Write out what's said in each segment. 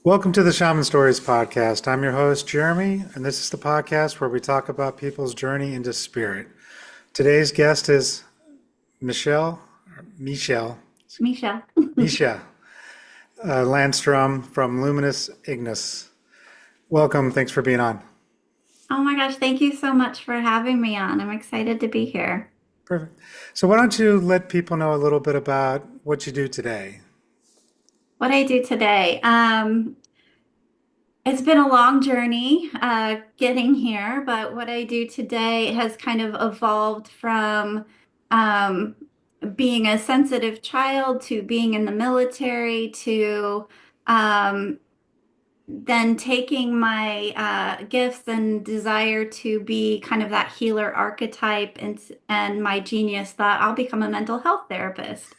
Welcome to the Shaman Stories podcast. I'm your host, Jeremy, and this is the podcast where we talk about people's journey into spirit. Today's guest is Michele, Michele, Misha. Misha Landstrom from Luminous Ignis. Welcome. Thanks for being on. Oh my gosh, thank you so much for having me on. I'm excited to be here. Perfect. So why don't you let people know a little bit about what you do today? What I do today, it's been a long journey getting here, but what I do today has kind of evolved from um, being a sensitive child to being in the military to um, then taking my gifts and desire to be kind of that healer archetype and my genius thought I'll become a mental health therapist.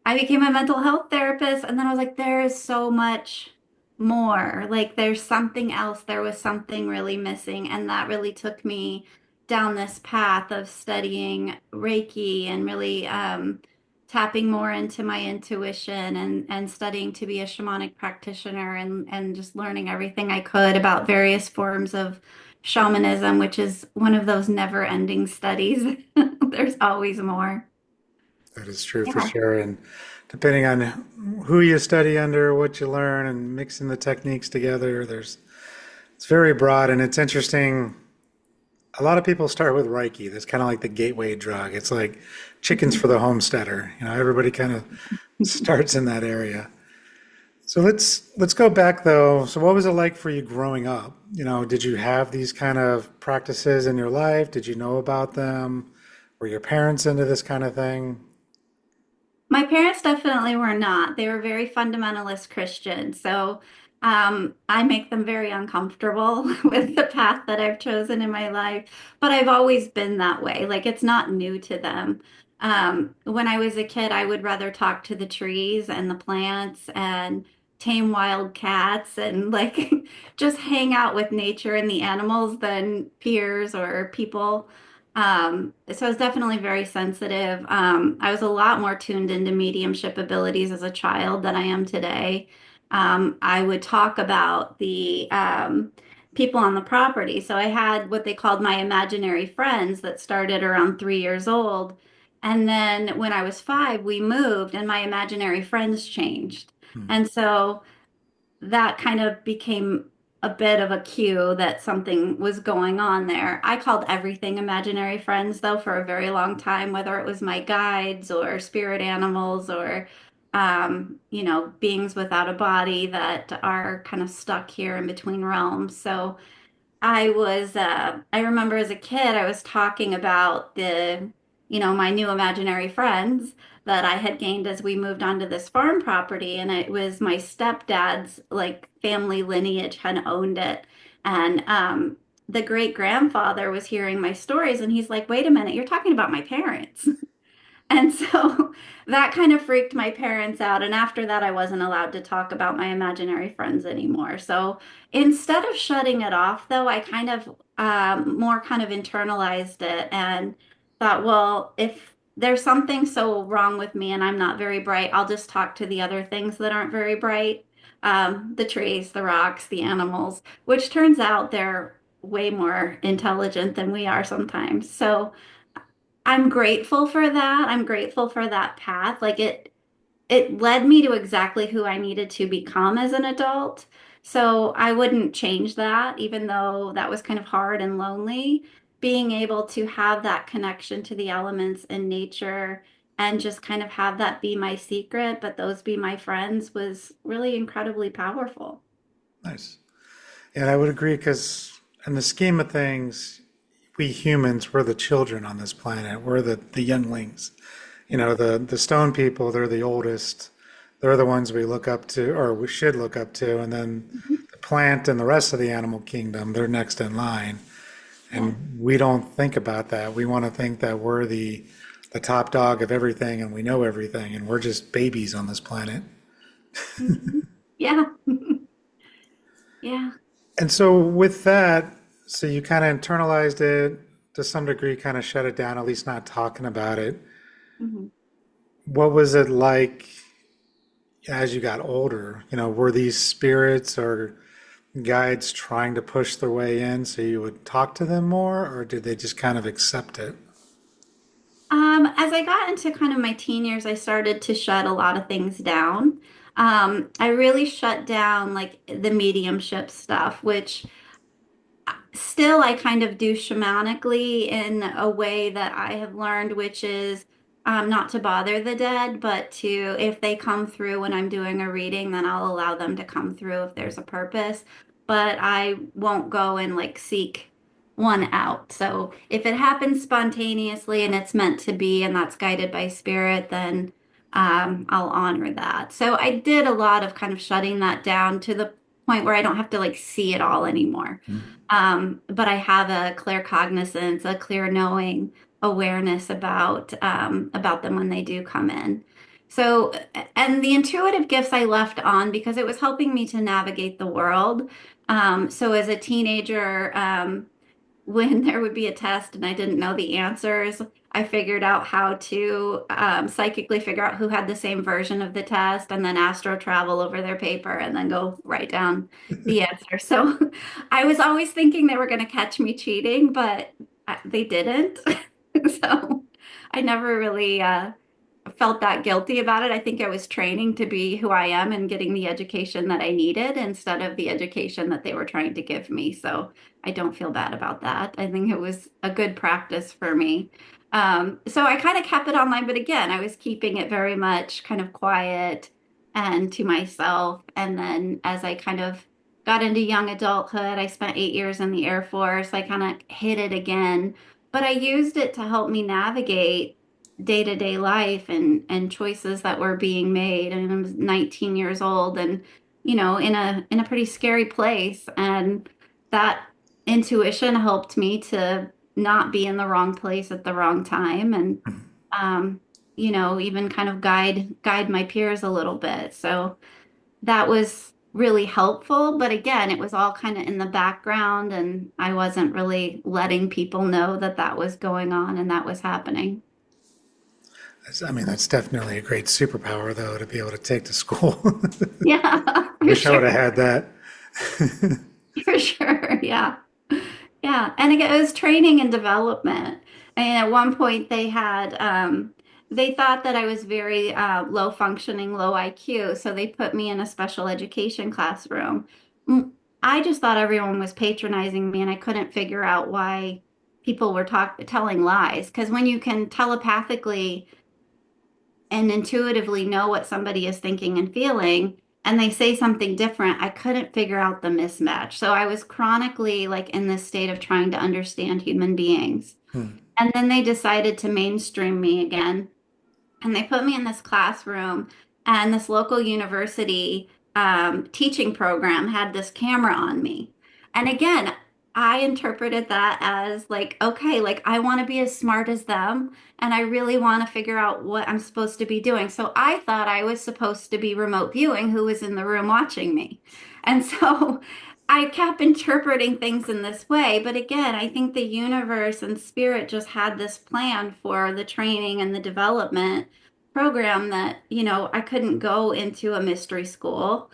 I became a mental health therapist, and then I was like, there is so much more. Like, there's something else. There was something really missing. And that really took me down this path of studying Reiki and really tapping more into my intuition and studying to be a shamanic practitioner and just learning everything I could about various forms of shamanism, which is one of those never-ending studies. There's always more. That is true for Yeah. sure. And depending on who you study under, what you learn, and mixing the techniques together, it's very broad and it's interesting. A lot of people start with Reiki. That's kind of like the gateway drug. It's like chickens for the homesteader. Everybody kind of starts in that area. So let's go back though. So what was it like for you growing up? Did you have these kind of practices in your life? Did you know about them? Were your parents into this kind of thing? My parents definitely were not. They were very fundamentalist Christians. So I make them very uncomfortable with the path that I've chosen in my life. But I've always been that way. Like it's not new to them. When I was a kid, I would rather talk to the trees and the plants and tame wild cats and like just hang out with nature and the animals than peers or people. So I was definitely very sensitive. I was a lot more tuned into mediumship abilities as a child than I am today. I would talk about the people on the property. So I had what they called my imaginary friends that started around 3 years old. And then when I was five, we moved and my imaginary friends changed. Hmm. And so that kind of became a bit of a cue that something was going on there. I called everything imaginary friends, though, for a very long time, whether it was my guides or spirit animals or, beings without a body that are kind of stuck here in between realms. So I remember as a kid, I was talking about my new imaginary friends that I had gained as we moved onto this farm property. And it was my stepdad's like family lineage had owned it. And the great grandfather was hearing my stories and he's like, wait a minute, you're talking about my parents. And so that kind of freaked my parents out. And after that, I wasn't allowed to talk about my imaginary friends anymore. So instead of shutting it off, though, I kind of more kind of internalized it and thought, well, if there's something so wrong with me and I'm not very bright, I'll just talk to the other things that aren't very bright, the trees, the rocks, the animals, which turns out they're way more intelligent than we are sometimes. So I'm grateful for that. I'm grateful for that path. Like it led me to exactly who I needed to become as an adult. So I wouldn't change that, even though that was kind of hard and lonely. Being able to have that connection to the elements in nature and just kind of have that be my secret, but those be my friends was really incredibly powerful. Nice. And I would agree because in the scheme of things, we humans, we're the children on this planet. We're the younglings. The stone people, they're the oldest. They're the ones we look up to, or we should look up to. And then Mhm. the plant and the rest of the animal kingdom, they're next in line. Yeah. And we don't think about that. We want to think that we're the top dog of everything and we know everything and we're just babies on this planet. Mhm. Yeah. Yeah. And so with that, so you kind of internalized it to some degree, kind of shut it down, at least not talking about it. Mhm. What was it like, as you got older, were these spirits or guides trying to push their way in so you would talk to them more, or did they just kind of accept it? As I got into kind of my teen years, I started to shut a lot of things down. I really shut down like the mediumship stuff, which still I kind of do shamanically in a way that I have learned, which is not to bother the dead, but to, if they come through when I'm doing a reading, then I'll allow them to come through if there's a purpose. But I won't go and like seek one out. So if it happens spontaneously and it's meant to be and that's guided by spirit, then I'll honor that. So I did a lot of kind of shutting that down to the point where I don't have to like see it all anymore. But I have a clear cognizance, a clear knowing awareness about them when they do come in. So, and the intuitive gifts I left on because it was helping me to navigate the world. So as a teenager, when there would be a test and I didn't know the answers, I figured out how to psychically figure out who had the same version of the test and then astro travel over their paper and then go write down the answer. So I was always thinking they were going to catch me cheating, but they didn't. So I never really felt that guilty about it. I think I was training to be who I am and getting the education that I needed instead of the education that they were trying to give me. So I don't feel bad about that. I think it was a good practice for me. So I kind of kept it online, but again, I was keeping it very much kind of quiet and to myself. And then as I kind of got into young adulthood, I spent 8 years in the Air Force. I kind of hit it again, but I used it to help me navigate day-to-day life and choices that were being made. And I was 19 years old and in a pretty scary place. And that intuition helped me to not be in the wrong place at the wrong time and um, even kind of guide my peers a little bit. So that was really helpful. But again, it was all kind of in the background and I wasn't really letting people know that that was going on and that was happening. I mean, that's definitely a great superpower, though, to be able to take to school. Yeah, I for wish I would sure. have had that. For sure. Yeah. Yeah. And again, it was training and development. And at one point they thought that I was very low functioning, low IQ. So they put me in a special education classroom. Mm, I just thought everyone was patronizing me and I couldn't figure out why people were telling lies. Because when you can telepathically and intuitively know what somebody is thinking and feeling and they say something different, I couldn't figure out the mismatch. So I was chronically like in this state of trying to understand human beings. Hmm. And then they decided to mainstream me again and they put me in this classroom and this local university teaching program had this camera on me. And again, I interpreted that as like, okay, like I want to be as smart as them and I really want to figure out what I'm supposed to be doing. So I thought I was supposed to be remote viewing who was in the room watching me. And so I kept interpreting things in this way. But again, I think the universe and spirit just had this plan for the training and the development program that, I couldn't go into a mystery school.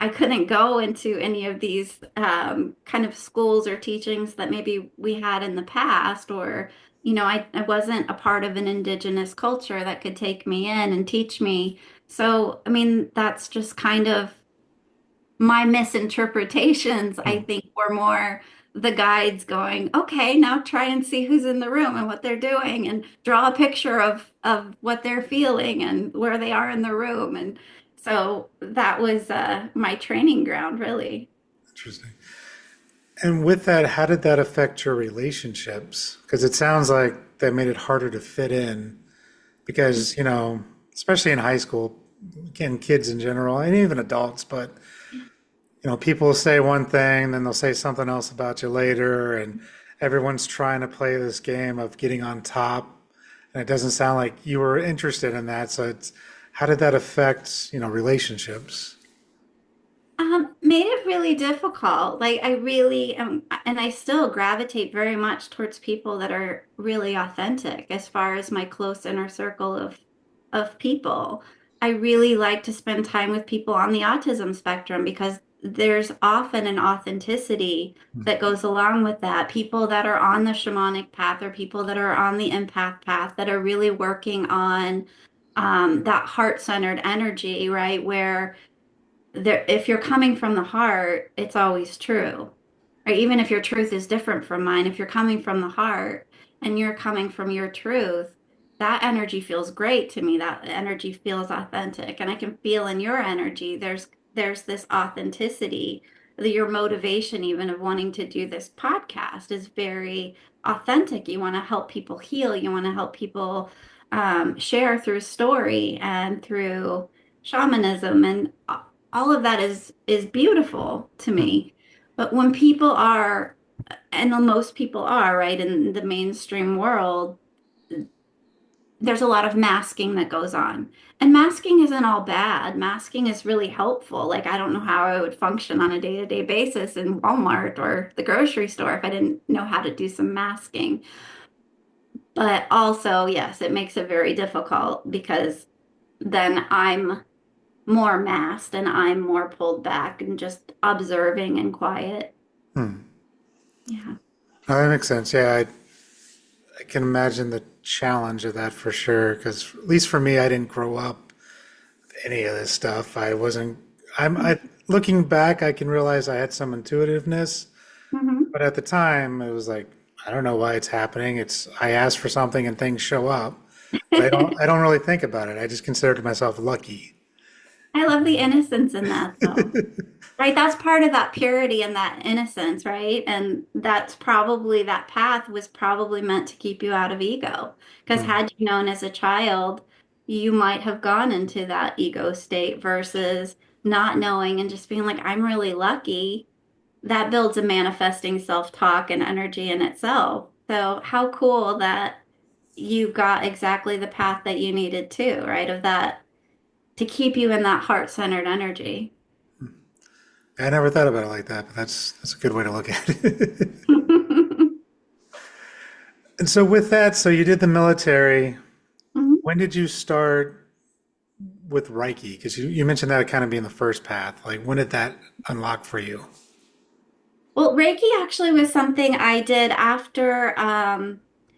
I couldn't go into any of these kind of schools or teachings that maybe we had in the past, or, I wasn't a part of an indigenous culture that could take me in and teach me. So, I mean, that's just kind of my misinterpretations, I Hmm. think, were more the guides going, okay, now try and see who's in the room and what they're doing and draw a picture of what they're feeling and where they are in the room. And so that was my training ground, really. Interesting. And with that, how did that affect your relationships? Because it sounds like that made it harder to fit in. Because, especially in high school, again, kids in general, and even adults, but, people say one thing, then they'll say something else about you later, and everyone's trying to play this game of getting on top. And it doesn't sound like you were interested in that. So how did that affect, relationships? Made it really difficult. Like I really and I still gravitate very much towards people that are really authentic as far as my close inner circle of people. I really like to spend time with people on the autism spectrum because there's often an authenticity Hmm. that goes along with that. People that are on the shamanic path or people that are on the empath path that are really working on that heart-centered energy, right? Where there, if you're coming from the heart, it's always true. Right? Even if your truth is different from mine, if you're coming from the heart and you're coming from your truth, that energy feels great to me. That energy feels authentic. And I can feel in your energy, there's this authenticity. Your motivation even of wanting to do this podcast is very authentic. You want to help people heal. You want to help people share through story and through shamanism and all of that is beautiful to Hmm. me. But when people are, and most people are, right, in the mainstream world, there's a lot of masking that goes on. And masking isn't all bad. Masking is really helpful. Like, I don't know how I would function on a day-to-day basis in Walmart or the grocery store if I didn't know how to do some masking. But also, yes, it makes it very difficult because then I'm more masked and I'm more pulled back and just observing and quiet. Hmm. Yeah. Oh, that makes sense. Yeah, I can imagine the challenge of that for sure. Because at least for me, I didn't grow up with any of this stuff. I wasn't. Looking back, I can realize I had some intuitiveness, Hmm. but at the time, it was like I don't know why it's happening. It's I ask for something and things show up, but I don't really think about it. I just considered myself lucky. I love the innocence in that though. Right? That's part of that purity and that innocence, right? And that's probably that path was probably meant to keep you out of ego. Because Hmm. had you known as a child, you might have gone into that ego state versus not knowing and just being like, I'm really lucky. That builds a manifesting self-talk and energy in itself. So how cool that you got exactly the path that you needed to, right? Of that to keep you in that heart-centered energy. I never thought about it like that, but that's a good way to look at it. And so with that, so you did the military. Mhm. When did you start with Reiki? Because you mentioned that kind of being the first path. Like when did that unlock for you? Well, Reiki actually was something I did after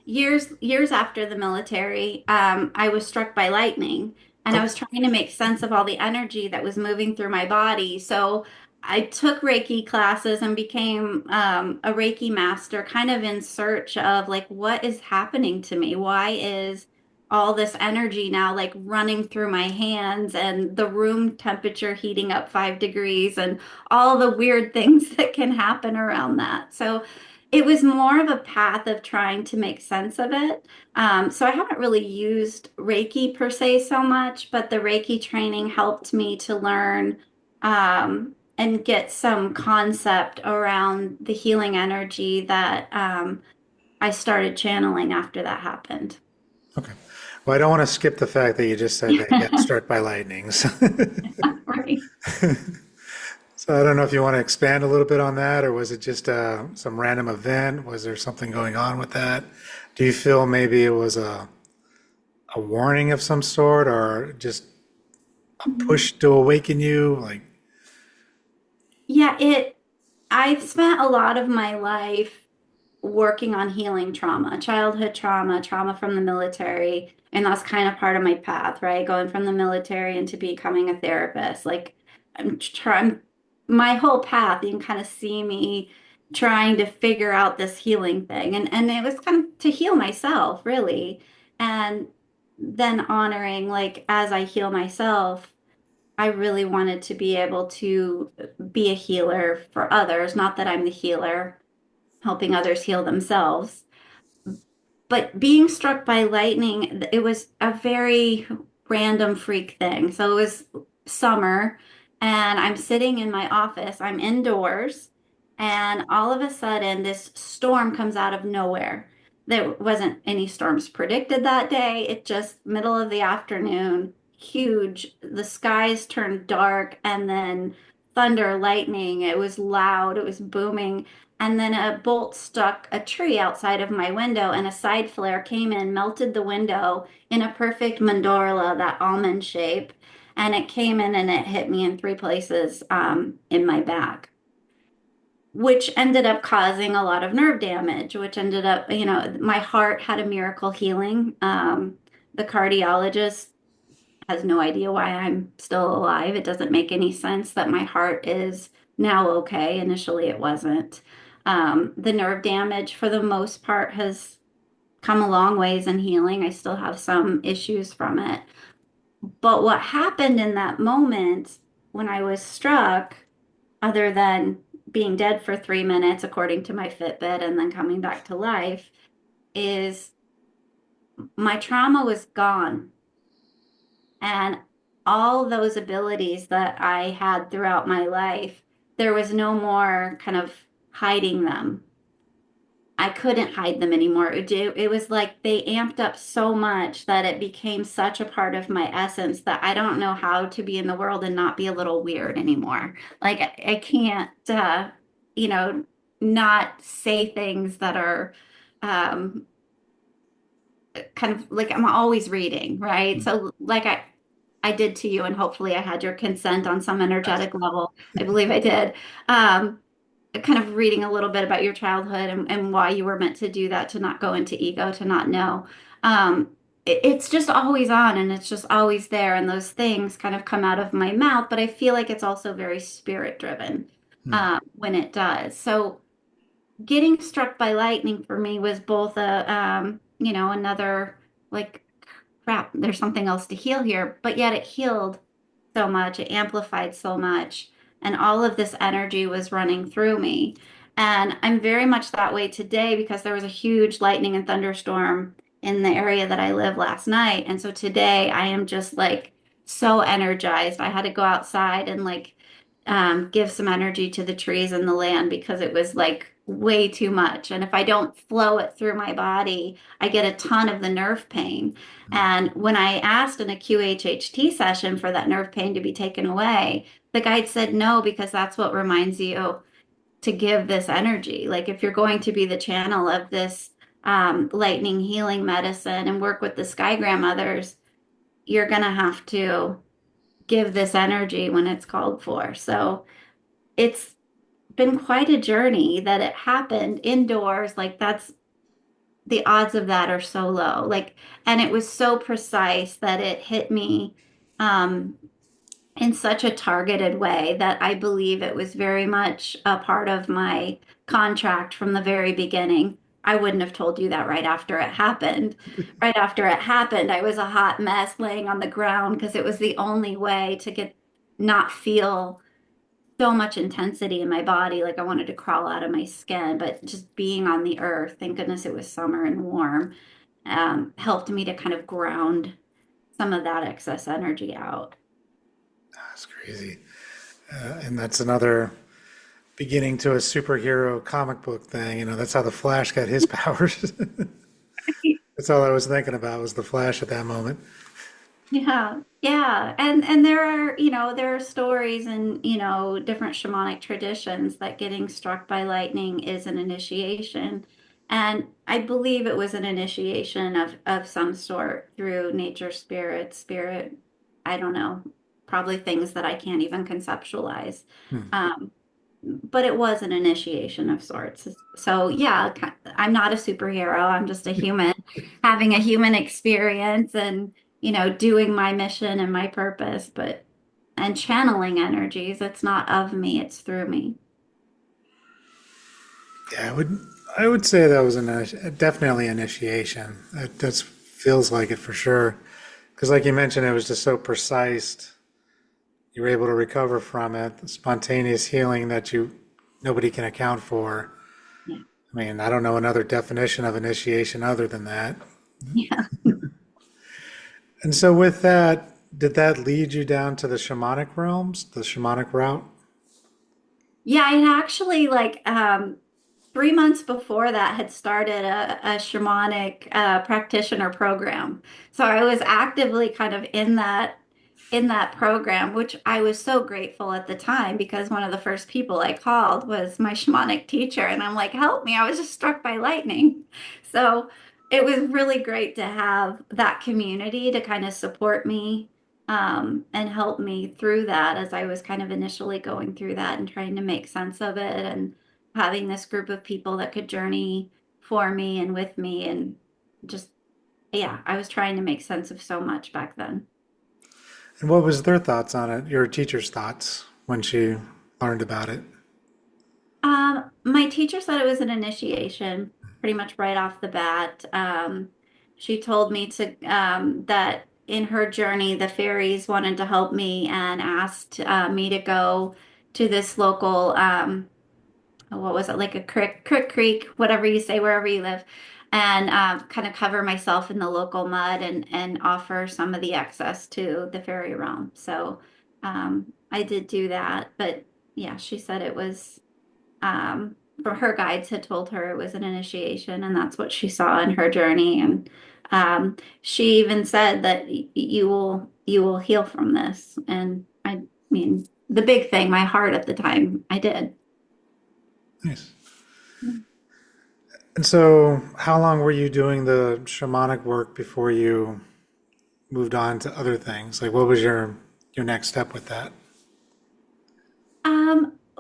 years after the military. I was struck by lightning, and I Okay. was trying to make sense of all the energy that was moving through my body. So I took Reiki classes and became a Reiki master, kind of in search of like what is happening to me? Why is all this energy now like running through my hands and the room temperature heating up 5 degrees and all the weird things that can happen around that. So it was more of a path of trying to make sense of it. So I haven't really used Reiki per se so much, but the Reiki training helped me to learn and get some concept around the healing energy that I started channeling after that happened. Okay. Well, I don't want to skip the fact that you just said that you got struck by lightning. So, Right. so I don't know if you want to expand a little bit on that, or was it just some random event? Was there something going on with that? Do you feel maybe it was a warning of some sort, or just a push to awaken you? Like, Yeah, I've spent a lot of my life working on healing trauma, childhood trauma, trauma from the military. And that's kind of part of my path, right? Going from the military into becoming a therapist. Like I'm trying my whole path, you can kind of see me trying to figure out this healing thing. And it was kind of to heal myself, really. And then honoring like as I heal myself, I really wanted to be able to be a healer for others. Not that I'm the healer, helping others heal themselves. But being struck by lightning, it was a very random freak thing. So it was summer, and I'm sitting in my office, I'm indoors, and all of a sudden, this storm comes out of nowhere. There wasn't any storms predicted that day. It just, middle of the afternoon, huge. The skies turned dark, and then thunder, lightning. It was loud, it was booming. and then a bolt struck a tree outside of my window, and a side flare came in, melted the window in a perfect mandorla, that almond shape. And it came in and it hit me in three places in my back, which ended up causing a lot of nerve damage, which ended up, my heart had a miracle healing. The cardiologist has no idea why I'm still alive. It doesn't make any sense that my heart is now okay. Initially, it wasn't. The nerve damage, for the most part, has come a long ways in healing. I still have some issues from it. But what happened in that moment when I was struck, other than being dead for 3 minutes, according to my Fitbit, and then coming back to life, is my trauma was gone. And all those abilities that I had throughout my life, there was no more kind of hiding them. I couldn't hide them anymore. It was like they amped up so much that it became such a part of my essence that I don't know how to be in the world and not be a little weird anymore. Like I can't, you know, not say things that are um, kind of like I'm always reading, right? So like I did to you, and hopefully I had your consent on some energetic level. I believe I did. Um, Kind of reading a little bit about your childhood and why you were meant to do that, to not go into ego, to not know. It's just always on and it's just always there. And those things kind of come out of my mouth, but I feel like it's also very spirit driven Hmm. when it does. So getting struck by lightning for me was both another like, crap, there's something else to heal here, but yet it healed so much, it amplified so much, and all of this energy was running through me. And I'm very much that way today because there was a huge lightning and thunderstorm in the area that I live last night. And so today I am just like so energized. I had to go outside and like give some energy to the trees and the land because it was like way too much. And if I don't flow it through my body, I get a ton of the nerve pain. And when I asked in a QHHT session for that nerve pain to be taken away, the guide said no, because that's what reminds you to give this energy. Like if you're going to be the channel of this lightning healing medicine and work with the sky grandmothers, you're going to have to give this energy when it's called for. So it's been quite a journey that it happened indoors. Like that's the odds of that are so low. Like, and it was so precise that it hit me um, in such a targeted way that I believe it was very much a part of my contract from the very beginning. I wouldn't have told you that right after it happened. Right after it happened, I was a hot mess laying on the ground because it was the only way to get not feel so much intensity in my body. Like I wanted to crawl out of my skin, but just being on the earth, thank goodness it was summer and warm, helped me to kind of ground some of that excess energy out. That's crazy. And that's another beginning to a superhero comic book thing. That's how the Flash got his powers. That's all I was thinking about was the Flash at that moment. Yeah, yeah. And there are, there are stories and, different shamanic traditions that getting struck by lightning is an initiation. And I believe it was an initiation of some sort through nature, spirit, I don't know, probably things that I can't even conceptualize. Hmm. Um, but it was an initiation of sorts. So yeah, I'm not a superhero. I'm just a human having a human experience and, doing my mission and my purpose, but and channeling energies. It's not of me, it's through me. Yeah, I would say that was definitely initiation. That feels like it for sure. Because like you mentioned, it was just so precise. You were able to recover from it. The spontaneous healing that nobody can account for. Yeah. I mean, I don't know another definition of initiation other than that. Yeah. And so with that, did that lead you down to the shamanic realms, the shamanic route? Yeah, I actually 3 months before that had started a shamanic practitioner program. So I was actively kind of in that in that program, which I was so grateful at the time because one of the first people I called was my shamanic teacher. And I'm like, help me. I was just struck by lightning. So it was really great to have that community to kind of support me and help me through that as I was kind of initially going through that and trying to make sense of it and having this group of people that could journey for me and with me and just, yeah, I was trying to make sense of so much back then. And what was their thoughts on it? Your teacher's thoughts when she learned about it? My teacher said it was an initiation pretty much right off the bat. She told me to that in her journey, the fairies wanted to help me and asked me to go to this local what was it, like a creek, whatever you say, wherever you live, and kind of cover myself in the local mud and offer some of the excess to the fairy realm. So I did do that, but yeah, she said it was for her guides had told her it was an initiation, and that's what she saw in her journey. And she even said that you will heal from this. And I mean, the big thing, my heart at the time, I did. Nice. And so, how long were you doing the shamanic work before you moved on to other things? Like, what was your next step with that?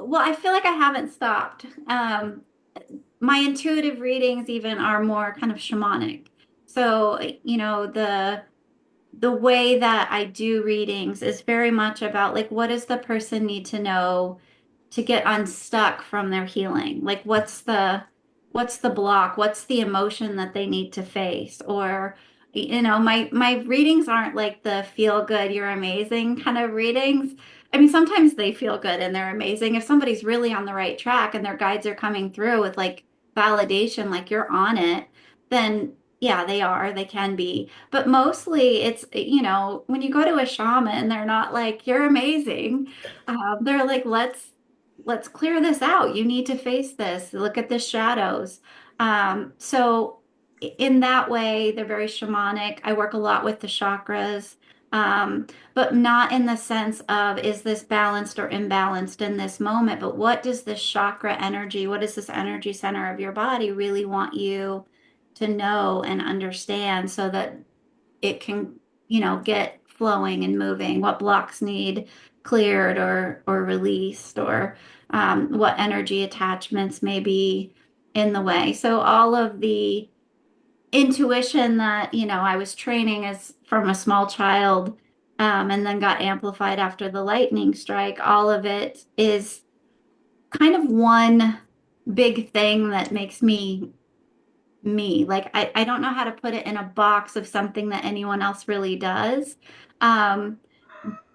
Well, I feel like I haven't stopped. My intuitive readings even are more kind of shamanic. So, the way that I do readings is very much about like what does the person need to know to get unstuck from their healing? Like what's the block? What's the emotion that they need to face? Or my readings aren't like the feel good, you're amazing kind of readings. I mean, sometimes they feel good and they're amazing. If somebody's really on the right track and their guides are coming through with like validation, like you're on it, then yeah, they can be. But mostly it's, when you go to a shaman, they're not like, you're amazing. They're like, let's clear this out. You need to face this. Look at the shadows. So in that way, they're very shamanic. I work a lot with the chakras, but not in the sense of is this balanced or imbalanced in this moment, but what does this chakra energy, what does this energy center of your body really want you to know and understand so that it can, get flowing and moving, what blocks need cleared or released, or what energy attachments may be in the way. So all of the intuition that, I was training as from a small child, and then got amplified after the lightning strike, all of it is kind of one big thing that makes me. Like I don't know how to put it in a box of something that anyone else really does. Um,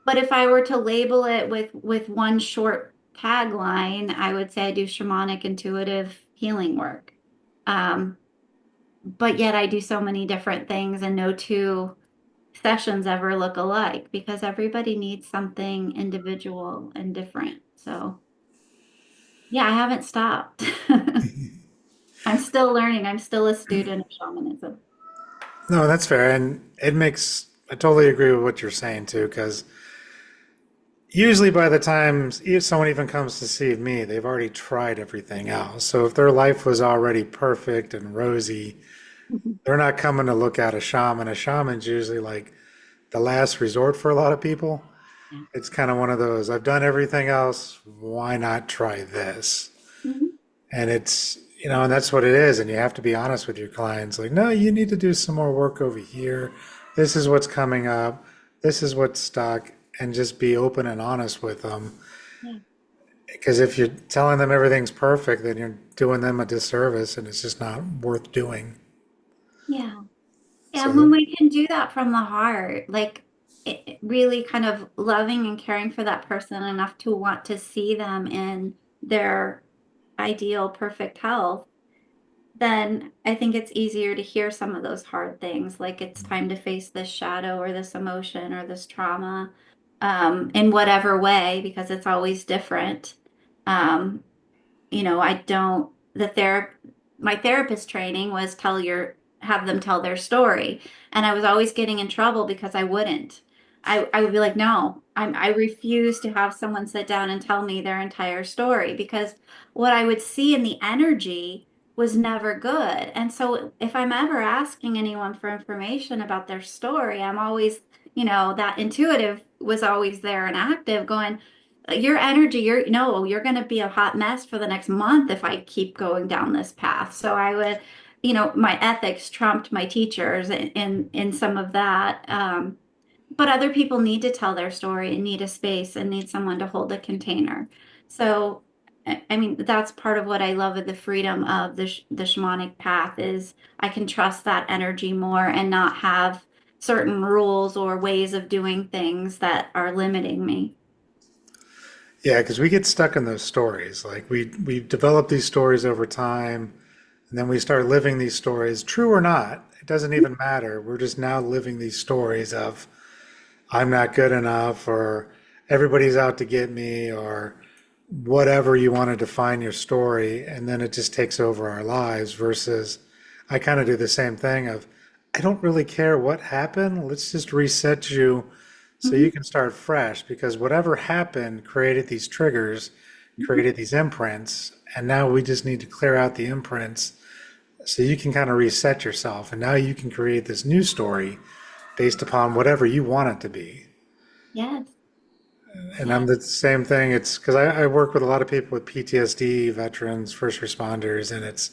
but if I were to label it with one short tagline, I would say I do shamanic intuitive healing work. Um, but yet I do so many different things and no two sessions ever look alike because everybody needs something individual and different. So yeah, I haven't stopped. I'm still learning. I'm still a student of shamanism. No, that's fair, and I totally agree with what you're saying too, because usually by the time if someone even comes to see me, they've already tried everything else. So if their life was already perfect and rosy, they're not coming to look at a shaman. A shaman's usually like the last resort for a lot of people. Yeah. It's kind of one of those, I've done everything else, why not try this? Mhm. And and that's what it is. And you have to be honest with your clients. Like, no, you need to do some more work over here. This is what's coming up. This is what's stuck. And just be open and honest with them. Yeah. Because if you're telling them everything's perfect, then you're doing them a disservice and it's just not worth doing. Yeah. And when So, we can do that from the heart, like it really kind of loving and caring for that person enough to want to see them in their ideal, perfect health, then I think it's easier to hear some of those hard things, like it's time to face this shadow or this emotion or this trauma, in whatever way, because it's always different. Um, I don't, my therapist training was have them tell their story. And I was always getting in trouble because I wouldn't. I would be like, no, I refuse to have someone sit down and tell me their entire story because what I would see in the energy was never good. And so if I'm ever asking anyone for information about their story, I'm always, that intuitive was always there and active going, your energy, no, you're going to be a hot mess for the next month if I keep going down this path. So I would, my ethics trumped my teachers in some of that. But other people need to tell their story and need a space and need someone to hold a container. So, I mean, that's part of what I love of the freedom of the shamanic path is I can trust that energy more and not have certain rules or ways of doing things that are limiting me. Yeah, because we get stuck in those stories. Like we develop these stories over time, and then we start living these stories, true or not. It doesn't even matter. We're just now living these stories of I'm not good enough, or everybody's out to get me, or whatever you want to define your story, and then it just takes over our lives. Versus, I kind of do the same thing of I don't really care what happened. Let's just reset you so Mhm. you can start fresh because whatever happened created these triggers, created these imprints, and now we just need to clear out the imprints so you can kind of reset yourself. And now you can create this new story based upon whatever you want it to be. Yes. And I'm Yes. the same thing. It's because I work with a lot of people with PTSD, veterans, first responders, and it's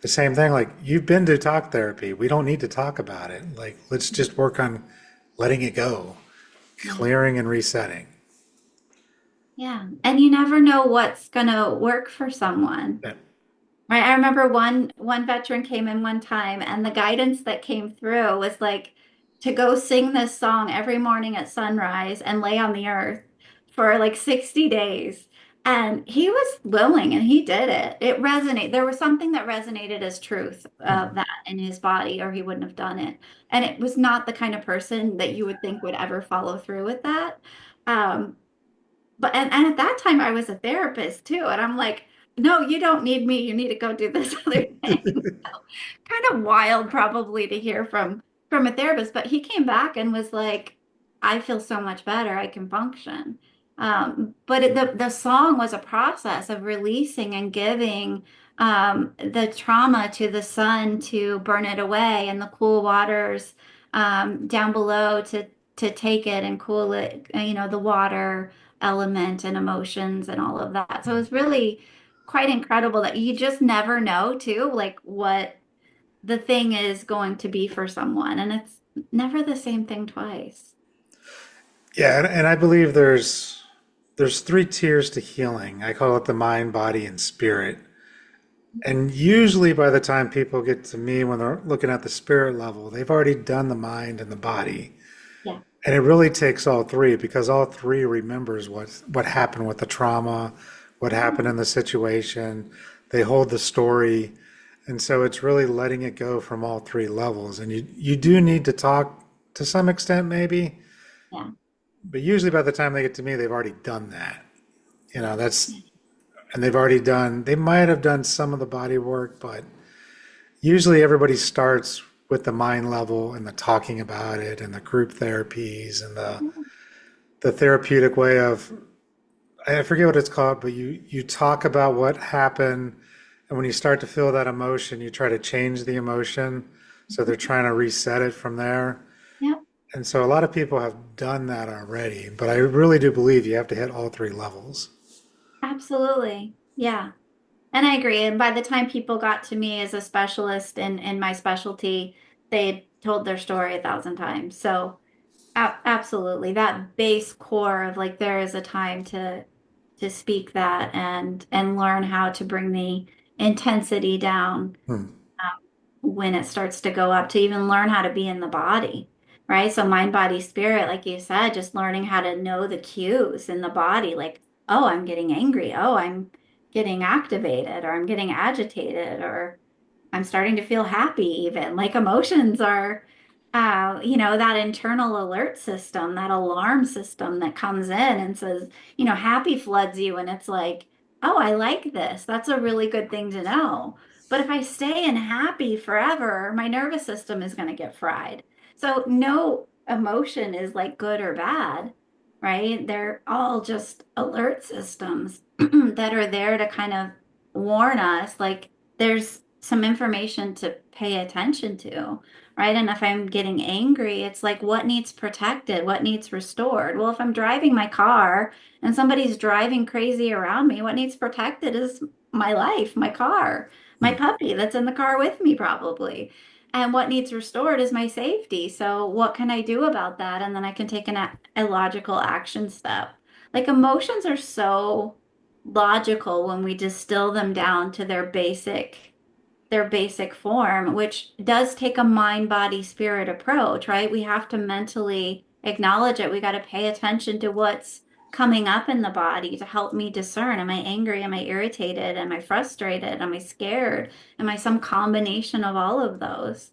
the same thing. Like, you've been to talk therapy. We don't need to talk about it. Like, let's just work on letting it go, Yeah. clearing and resetting. Yeah. And you never know what's gonna work for someone. Yeah. Right. I remember one veteran came in one time and the guidance that came through was like to go sing this song every morning at sunrise and lay on the earth for like 60 days. And he was willing and he did it. It resonated. There was something that resonated as truth of Mhm. that in his body, or he wouldn't have done it. And it was not the kind of person that you would think would ever follow through with that. Um, but and at that time I was a therapist too, and I'm like, no, you don't need me. You need to go do this other thing. Kind of wild probably to hear from a therapist, but he came back and was like, I feel so much better. I can function. But the song was a process of releasing and giving the trauma to the sun to burn it away and the cool waters down below to take it and cool it, the water element and emotions and all of that. So it was really quite incredible that you just never know too, like what the thing is going to be for someone. And it's never the same thing twice. Yeah, and I believe there's three tiers to healing. I call it the mind, body, and spirit. And usually by the time people get to me when they're looking at the spirit level, they've already done the mind and the body. Yeah. And it really takes all three because all three remembers what happened with the trauma, what happened in the situation. They hold the story. And so it's really letting it go from all three levels. And you do need to talk to some extent, maybe, Yeah. but usually by the time they get to me, they've already done that. That's, Yeah. and they might have done some of the body work, but usually everybody starts with the mind level and the talking about it and the group therapies and the therapeutic way of I forget what it's called, but you talk about what happened, and when you start to feel that emotion, you try to change the emotion. So they're trying to reset it from there. Yep. And so a lot of people have done that already, but I really do believe you have to hit all three levels. Absolutely. Yeah. And I agree. And by the time people got to me as a specialist in my specialty, they had told their story 1,000 times. So absolutely, that base core of like there is a time to speak that and learn how to bring the intensity down Hmm. when it starts to go up to even learn how to be in the body, right? So mind, body, spirit, like you said, just learning how to know the cues in the body, like, oh, I'm getting angry. Oh, I'm getting activated, or I'm getting agitated, or I'm starting to feel happy even. Like emotions are, that internal alert system, that alarm system that comes in and says, happy floods you. And it's like, oh, I like this. That's a really good thing to know. But if I stay in happy forever, my nervous system is going to get fried. So no, emotion is like good or bad, right? They're all just alert systems that are there to kind of warn us, like there's some information to pay attention to, right? And if I'm getting angry, it's like what needs protected, what needs restored. Well, if I'm driving my car and somebody's driving crazy around me, what needs protected is my life, my car, my Hmm. puppy that's in the car with me, probably. And what needs restored is my safety. So, what can I do about that? And then I can take a logical action step. Like emotions are so logical when we distill them down to their basic form, which does take a mind, body, spirit approach, right? We have to mentally acknowledge it. We got to pay attention to what's coming up in the body to help me discern. Am I angry? Am I irritated? Am I frustrated? Am I scared? Am I some combination of all of those?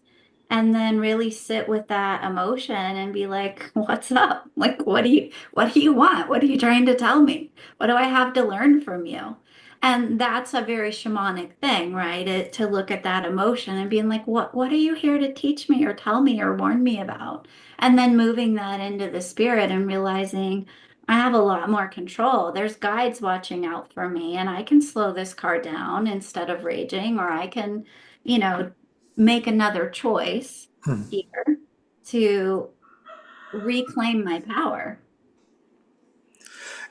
And then really sit with that emotion and be like, what's up? Like, what do you want? What are you trying to tell me? What do I have to learn from you? And that's a very shamanic thing, right? To look at that emotion and being like, what are you here to teach me or tell me or warn me about? And then moving that into the spirit and realizing I have a lot more control. There's guides watching out for me, and I can slow this car down instead of raging, or I can, you know, make another choice Hmm. here to reclaim my power.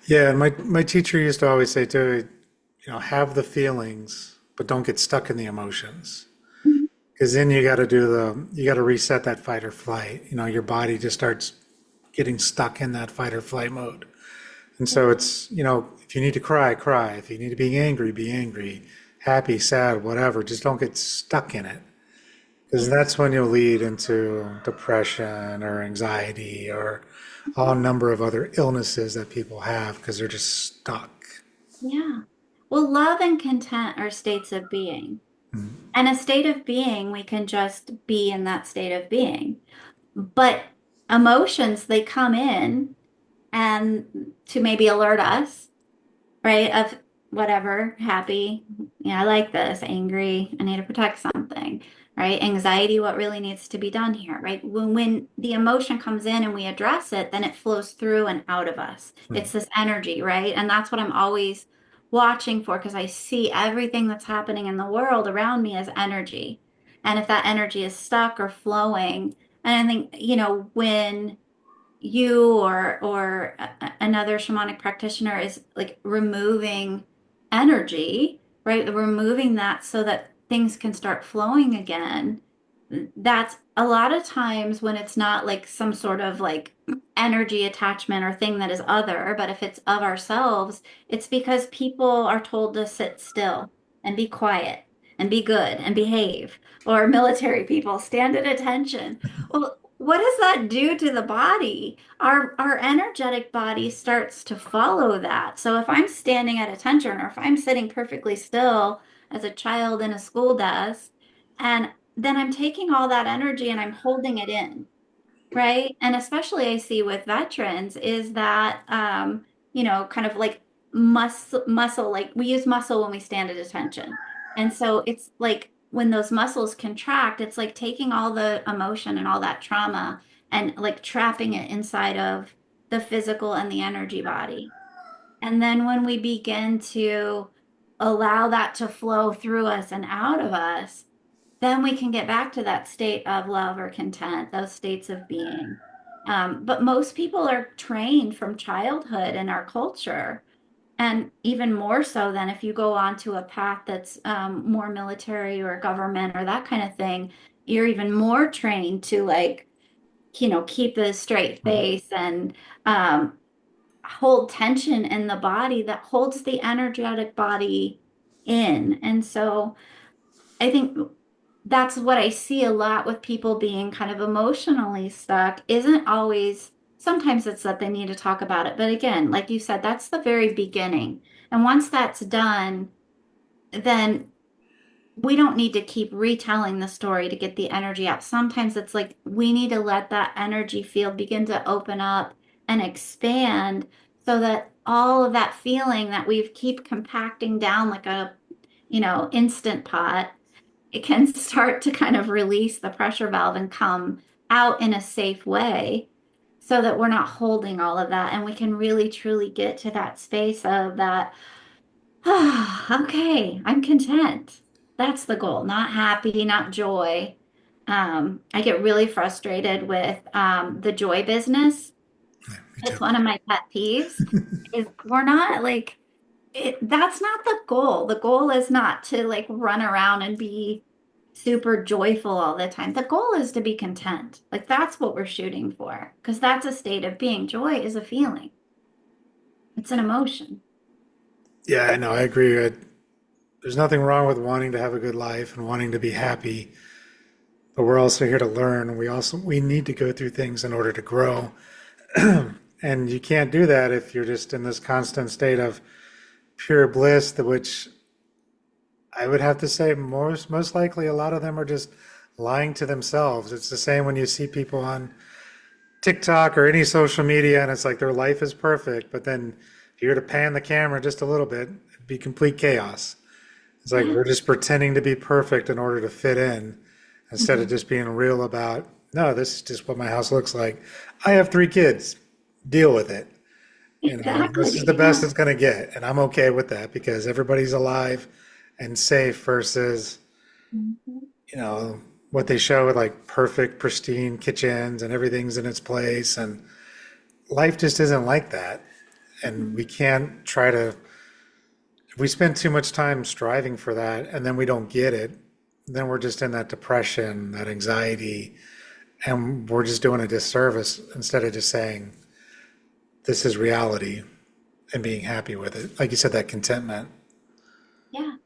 Yeah, and my teacher used to always say too, have the feelings, but don't get stuck in the emotions. Because then you got to reset that fight or flight. Your body just starts getting stuck in that fight or flight mode. And so it's, if you need to cry, cry. If you need to be angry, happy, sad, whatever. Just don't get stuck in it. Because Yeah. that's when you'll lead into depression or anxiety or a number of other illnesses that people have because they're just stuck. Yeah. Well, love and content are states of being. And a state of being, we can just be in that state of being. But emotions, they come in and to maybe alert us, right? Of whatever, happy, yeah, I like this, angry, I need to protect something, right? Anxiety, what really needs to be done here, right? When the emotion comes in and we address it, then it flows through and out of us. It's this energy, right? And that's what I'm always watching for because I see everything that's happening in the world around me as energy. And if that energy is stuck or flowing, and I think, when you or another shamanic practitioner is like removing energy, right? Removing that so that things can start flowing again. That's a lot of times when it's not like some sort of like energy attachment or thing that is other, but if it's of ourselves, it's because people are told to sit still and be quiet and be good and behave, or military people stand at attention. Well, what does that do to the body? Our energetic body starts to follow that. So if I'm standing at attention or if I'm sitting perfectly still as a child in a school desk, and then I'm taking all that energy and I'm holding it in, right? And especially I see with veterans is that kind of like muscle, like we use muscle when we stand at attention. And so it's like when those muscles contract, it's like taking all the emotion and all that trauma and like trapping it inside of the physical and the energy body. And then when we begin to allow that to flow through us and out of us, then we can get back to that state of love or content, those states of being. But most people are trained from childhood in our culture, and even more so than if you go on to a path that's more military or government or that kind of thing, you're even more trained to like, keep a straight face and um, hold tension in the body that holds the energetic body in. And so I think that's what I see a lot with people being kind of emotionally stuck. Isn't always, sometimes it's that they need to talk about it. But again, like you said, that's the very beginning. And once that's done, then we don't need to keep retelling the story to get the energy out. Sometimes it's like we need to let that energy field begin to open up and expand so that all of that feeling that we keep compacting down like a, instant pot, it can start to kind of release the pressure valve and come out in a safe way. so that we're not holding all of that and we can really truly get to that space of that, okay, I'm content. That's the goal, not happy, not joy. I get really frustrated with the joy business. Me too. It's one of my pet peeves. Is we're not like that's not the goal. The goal is not to like run around and be super joyful all the time. The goal is to be content. Like that's what we're shooting for because that's a state of being. Joy is a feeling. It's an emotion. Yeah, I know. I agree. There's nothing wrong with wanting to have a good life and wanting to be happy, but we're also here to learn. We need to go through things in order to grow. And you can't do that if you're just in this constant state of pure bliss, which I would have to say most likely a lot of them are just lying to themselves. It's the same when you see people on TikTok or any social media and it's like their life is perfect, but then if you were to pan the camera just a little bit, it'd be complete chaos. It's like Yeah. we're just pretending to be perfect in order to fit in instead of Mhm. just being real about, no, this is just what my house looks like. I have 3 kids. Deal with it. This is the Exactly. best Yeah. it's going to get. And I'm okay with that because everybody's alive and safe versus, Mhm. you know, what they show with like perfect, pristine kitchens and everything's in its place. And life just isn't like that. And we can't try to, if we spend too much time striving for that and then we don't get it, then we're just in that depression, that anxiety, and we're just doing a disservice instead of just saying, this is reality and being happy with it. Like you said, that contentment. Yeah.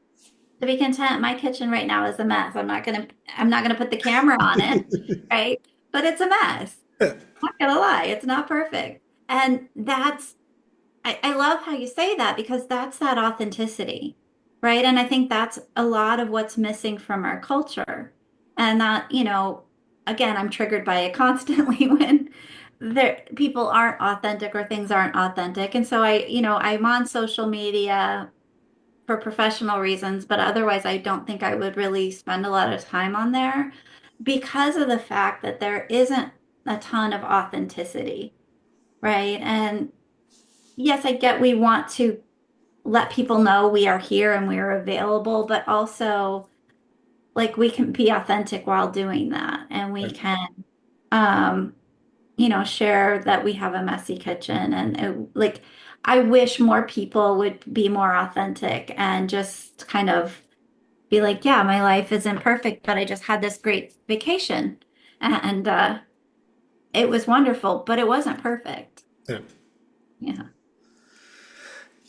To be content, my kitchen right now is a mess. I'm not gonna put the camera on it, right? But it's a mess. Not gonna lie, it's not perfect. And I love how you say that because that's that authenticity, right? And I think that's a lot of what's missing from our culture. And that, again, I'm triggered by it constantly when people aren't authentic or things aren't authentic. And so I'm on social media for professional reasons, but otherwise I don't think I would really spend a lot of time on there because of the fact that there isn't a ton of authenticity, right? And yes, I get we want to let people know we are here and we are available, but also like we can be authentic while doing that. And we can, um, share that we have a messy kitchen. And like, I wish more people would be more authentic and just kind of be like, yeah, my life isn't perfect, but I just had this great vacation. And it was wonderful, but it wasn't perfect. Yeah. Yeah.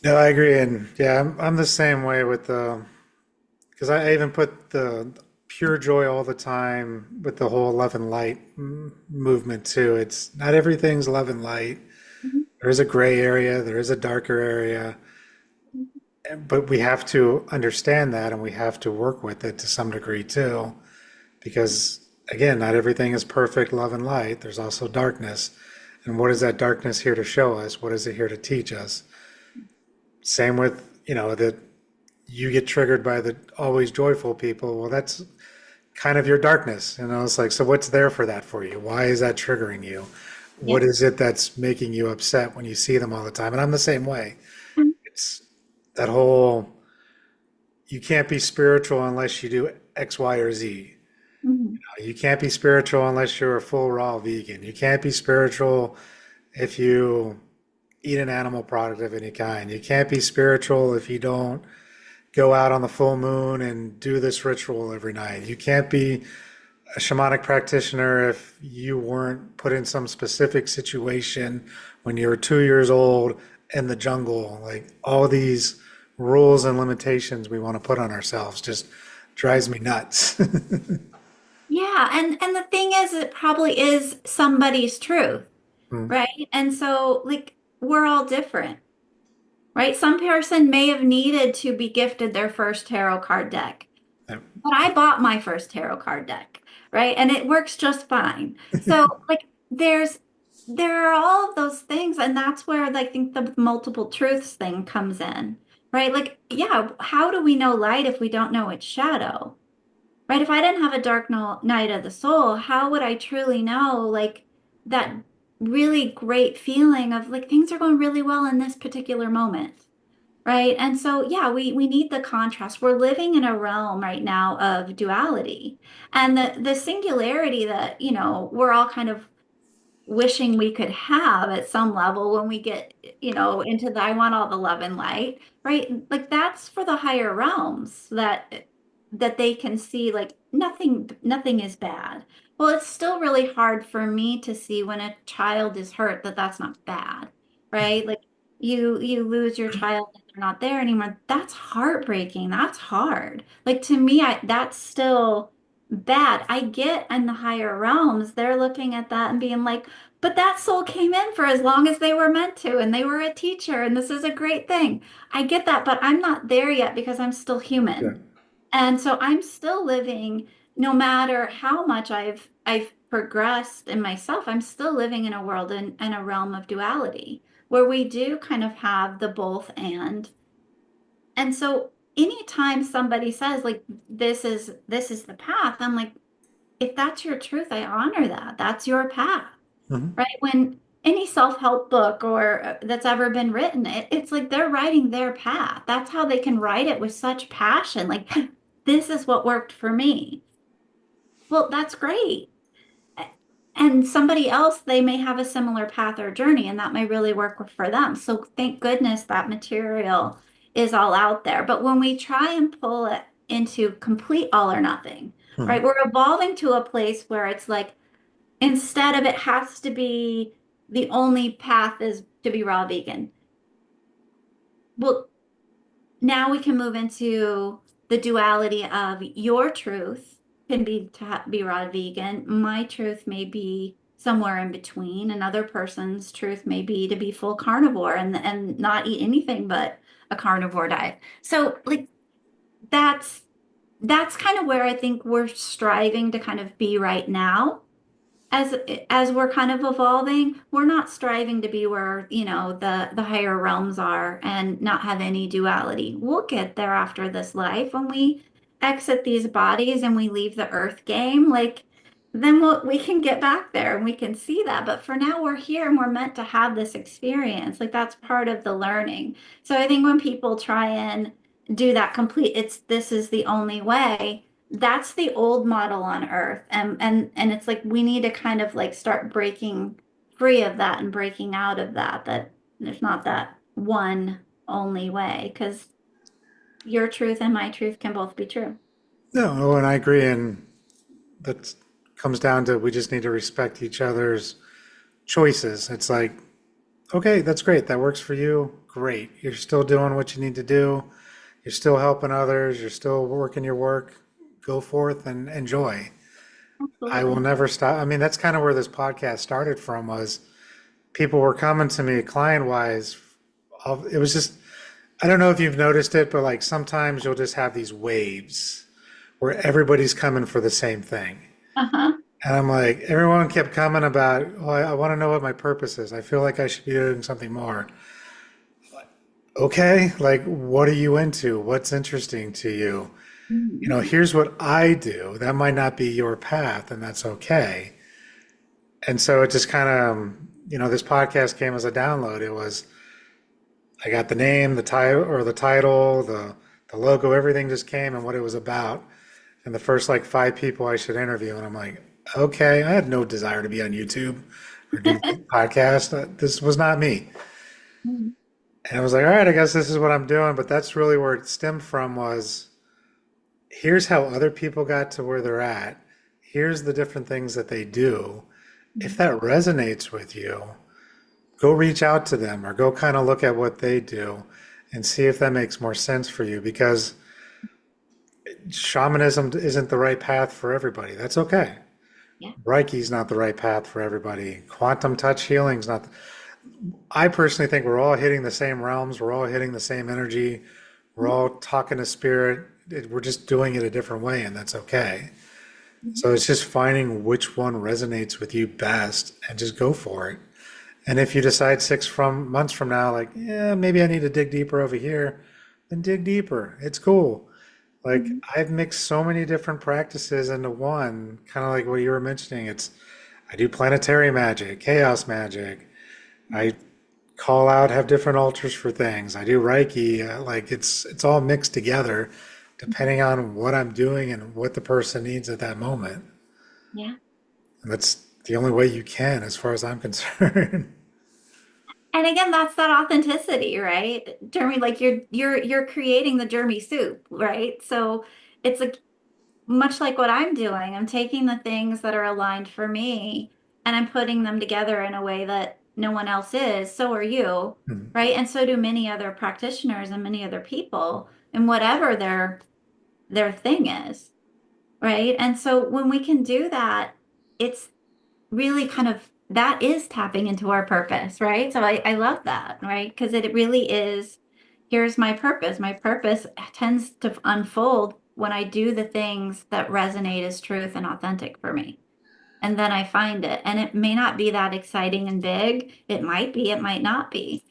No, I agree. And yeah, I'm the same way with because I even put the pure joy all the time with the whole love and light movement too. It's not everything's love and light. Mhm. There is a gray area, there is a darker area, but we have to understand that and we have to work with it to some degree too. Because again, not everything is perfect love and light. There's also darkness. And what is that darkness here to show us? What is it here to teach us? Same with, that you get triggered by the always joyful people. Well, that's kind of your darkness. It's like, so what's there for that for you? Why is that triggering you? What Yeah. is it that's making you upset when you see them all the time? And I'm the same way. It's that whole, you can't be spiritual unless you do X, Y, or Z. Mhm. You can't be spiritual unless you're a full raw vegan. You can't be spiritual if you eat an animal product of any kind. You can't be spiritual if you don't go out on the full moon and do this ritual every night. You can't be a shamanic practitioner if you weren't put in some specific situation when you were 2 years old in the jungle. Like all these rules and limitations we want to put on ourselves just drives me nuts. Yeah, and the thing is, it probably is somebody's truth, Mm, right? And so, like, we're all different, right? Some person may have needed to be gifted their first tarot card deck, yeah, but I bought my first tarot card deck, right? And it works just fine. So, like, there are all of those things, and that's where I think the multiple truths thing comes in, right? Like, yeah, how do we know light if we don't know its shadow? Right? If I didn't have a dark night of the soul, how would I truly know like that really great feeling of like things are going really well in this particular moment. Right. And so, yeah, we need the contrast. We're living in a realm right now of duality and the singularity that, we're all kind of wishing we could have at some level when we get, into the I want all the love and light, right? Like that's for the higher realms that they can see like nothing is bad. Well, it's still really hard for me to see when a child is hurt that that's not bad, right? Like you lose your child and they're not there anymore. That's heartbreaking. That's hard. Like to me, that's still bad. I get in the higher realms, they're looking at that and being like, but that soul came in for as long as they were meant to, and they were a teacher, and this is a great thing. I get that, but I'm not there yet because I'm still Yeah. human. And so I'm still living, no matter how much I've progressed in myself, I'm still living in a world in a realm of duality where we do kind of have the both and. And so anytime somebody says like this is the path, I'm like, if that's your truth, I honor that. That's your path, Mhm. right? When any self-help book or that's ever been written, it's like they're writing their path. That's how they can write it with such passion. Like, this is what worked for me. Well, that's great. And somebody else, they may have a similar path or journey, and that may really work for them. So thank goodness that material is all out there. But when we try and pull it into complete all or nothing, right, Mhm. we're evolving to a place where it's like, instead of it has to be the only path is to be raw vegan. Well, now we can move into the duality of your truth can be to be raw vegan. My truth may be somewhere in between. Another person's truth may be to be full carnivore and not eat anything but a carnivore diet. So like that's that's kind of where I think we're striving to kind of be right now as as we're kind of evolving, we're not striving to be where, the higher realms are and not have any duality. We'll get there after this life when we exit these bodies and we leave the earth game, like then we can get back there and we can see that. But for now, we're here and we're meant to have this experience. Like that's part of the learning. So I think when people try and do that complete, it's this is the only way, that's the old model on earth, and it's like we need to kind of like start breaking free of that and breaking out of that there's not that one only way because your truth and my truth can both be true. No, and I agree. And that comes down to we just need to respect each other's choices. It's like, okay, that's great. That works for you. Great. You're still doing what you need to do. You're still helping others. You're still working your work. Go forth and enjoy. I will Absolutely. never stop. I mean, that's kind of where this podcast started from was people were coming to me client wise. It was just, I don't know if you've noticed it, but like sometimes you'll just have these waves where everybody's coming for the same thing. Uh-huh. And I'm like, everyone kept coming about, oh, I want to know what my purpose is. I feel like I should be doing something more. Okay, like, what are you into? What's interesting to you? Mhm. Here's what I do. That might not be your path, and that's okay. And so it just kind of, this podcast came as a download. It was, I got the name, the logo, everything just came and what it was about. And the first like five people I should interview. And I'm like, okay, I had no desire to be on YouTube or do podcast. This was not me. Mhm. And I was like, all right, I guess this is what I'm doing. But that's really where it stemmed from was here's how other people got to where they're at. Here's the different things that they do. If that resonates with you, go reach out to them or go kind of look at what they do and see if that makes more sense for you because shamanism isn't the right path for everybody. That's okay. Yeah. Reiki's not the right path for everybody. Quantum touch healing's not. I personally think we're all hitting the same realms. We're all hitting the same energy. We're all talking to spirit. We're just doing it a different way, and that's okay. Mhm. So it's just finding which one resonates with you best and just go for it. And if you decide months from now, like, yeah, maybe I need to dig deeper over here, then dig deeper. It's cool. Like Mhm. I've mixed so many different practices into one, kind of like what you were mentioning. It's I do planetary magic, chaos magic. I call out, have different altars for things. I do Reiki. Like it's all mixed together, depending on what I'm doing and what the person needs at that moment. Yeah. And that's the only way you can, as far as I'm concerned. And again, that's that authenticity, right? Jeremy, like you're creating the Jeremy soup, right? So it's like much like what I'm doing. I'm taking the things that are aligned for me and I'm putting them together in a way that no one else is. So are you, right? And so do many other practitioners and many other people and whatever their thing is, right? And so when we can do that, it's really kind of that is tapping into our purpose, right? So I love that, right? Because it really is, here's my purpose. My purpose tends to unfold when I do the things that resonate as truth and authentic for me. And then I find it. And it may not be that exciting and big. It might be, it might not be.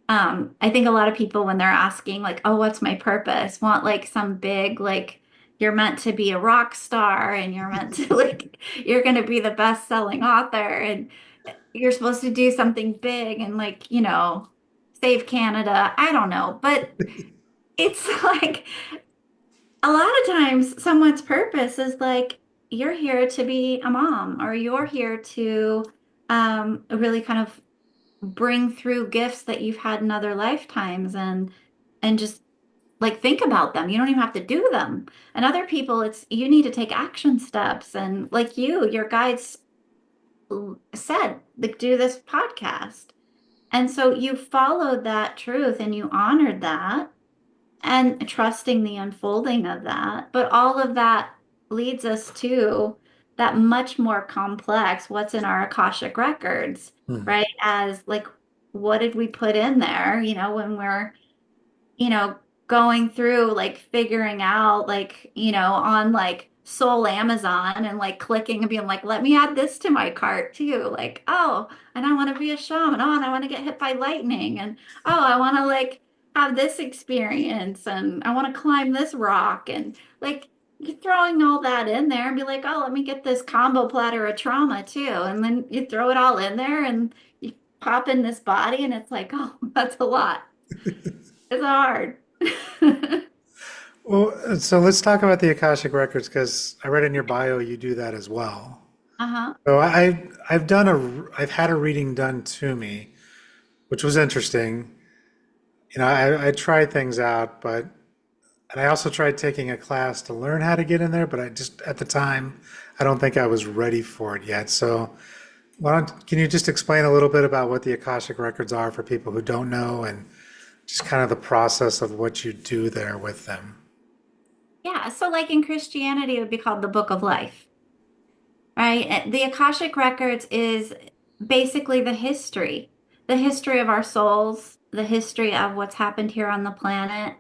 I think a lot of people, when they're asking, like, oh, what's my purpose, want like some big, like, you're meant to be a rock star and you're meant to, like, you're going to be the best-selling author and you're supposed to do something big and, like, save Canada. I don't know. But it's like a lot of times someone's purpose is like, you're here to be a mom or you're here to really kind of bring through gifts that you've had in other lifetimes and just like think about them. You don't even have to do them. And other people, it's you need to take action steps. And like your guides said, like do this podcast. And so you followed that truth and you honored that and trusting the unfolding of that. But all of that leads us to that much more complex what's in our Akashic records, right? As like, what did we put in there, when we're you know, going through like figuring out like, on like Soul Amazon and like clicking and being like, let me add this to my cart too. Like, oh, and I want to be a shaman. Oh, and I want to get hit by lightning. And oh, I want to like have this experience and I want to climb this rock. And like you throwing all that in there and be like, oh, let me get this combo platter of trauma too. And then you throw it all in there and you pop in this body and it's like, oh, that's a lot. It's hard. Well, so let's talk about the Akashic Records because I read in your bio you do that as well. Uh-huh. So I've had a reading done to me, which was interesting. I tried things out, and I also tried taking a class to learn how to get in there, but I just at the time I don't think I was ready for it yet. So can you just explain a little bit about what the Akashic Records are for people who don't know and just kind of the process of what you do there with them? Yeah. So, like in Christianity, it would be called the Book of Life, right? The Akashic Records is basically the history of our souls, the history of what's happened here on the planet.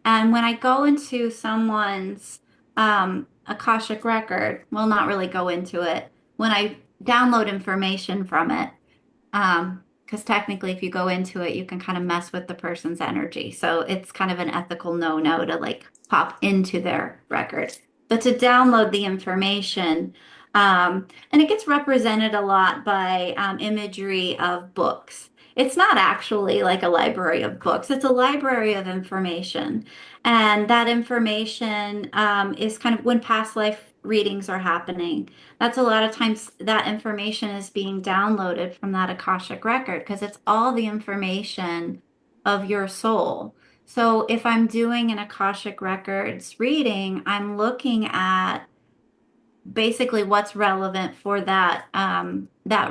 And when I go into someone's Akashic record, well, not really go into it, when I download information from it, because technically, if you go into it, you can kind of mess with the person's energy. So it's kind of an ethical no-no to like pop into their record. But to download the information, and it gets represented a lot by imagery of books. It's not actually like a library of books, it's a library of information. And that information is kind of when past life readings are happening. That's a lot of times that information is being downloaded from that Akashic record because it's all the information of your soul. So if I'm doing an Akashic Records reading, I'm looking at basically what's relevant for that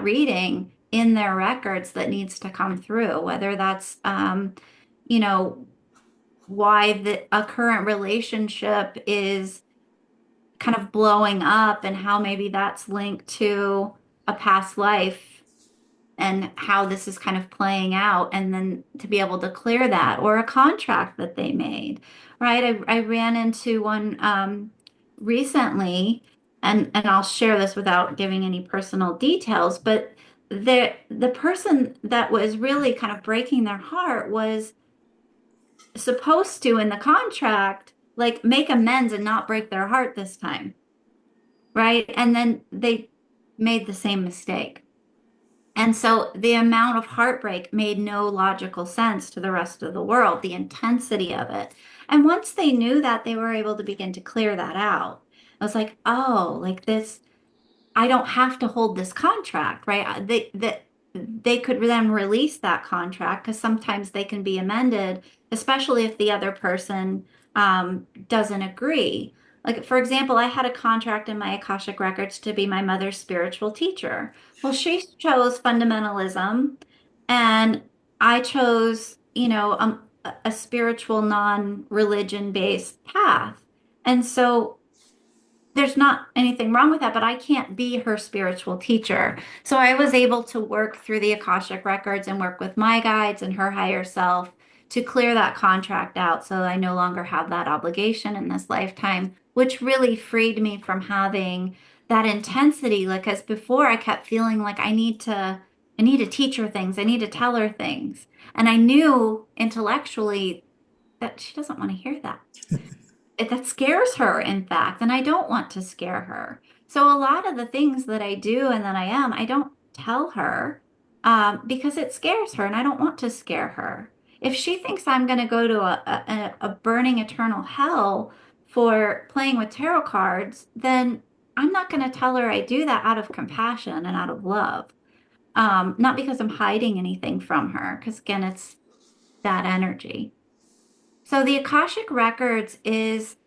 reading in their records that needs to come through, whether that's you know, why a current relationship is kind of blowing up and how maybe that's linked to a past life and how this is kind of playing out and then to be able to clear that or a contract that they made, right? I ran into one recently and I'll share this without giving any personal details, but the person that was really kind of breaking their heart was supposed to in the contract like make amends and not break their heart this time, right? And then they made the same mistake. And so the amount of heartbreak made no logical sense to the rest of the world, the intensity of it. And once they knew that, they were able to begin to clear that out. I was like, oh, like this, I don't have to hold this contract, right? They could then release that contract because sometimes they can be amended, especially if the other person doesn't agree. Like, for example, I had a contract in my Akashic Records to be my mother's spiritual teacher. Well, she chose fundamentalism, and I chose, a spiritual, non-religion based path. And so there's not anything wrong with that, but I can't be her spiritual teacher. So I was able to work through the Akashic Records and work with my guides and her higher self to clear that contract out so I no longer have that obligation in this lifetime, which really freed me from having that intensity. Like, as before, I kept feeling like I need to teach her things, I need to tell her things. And I knew intellectually that she doesn't want to hear that. That scares her, in fact, and I don't want to scare her. So a lot of the things that I do and that I don't tell her because it scares her, and I don't want to scare her. If she thinks I'm going to go to a burning eternal hell for playing with tarot cards, then I'm not going to tell her I do that out of compassion and out of love, not because I'm hiding anything from her, because again, it's that energy. So the Akashic Records is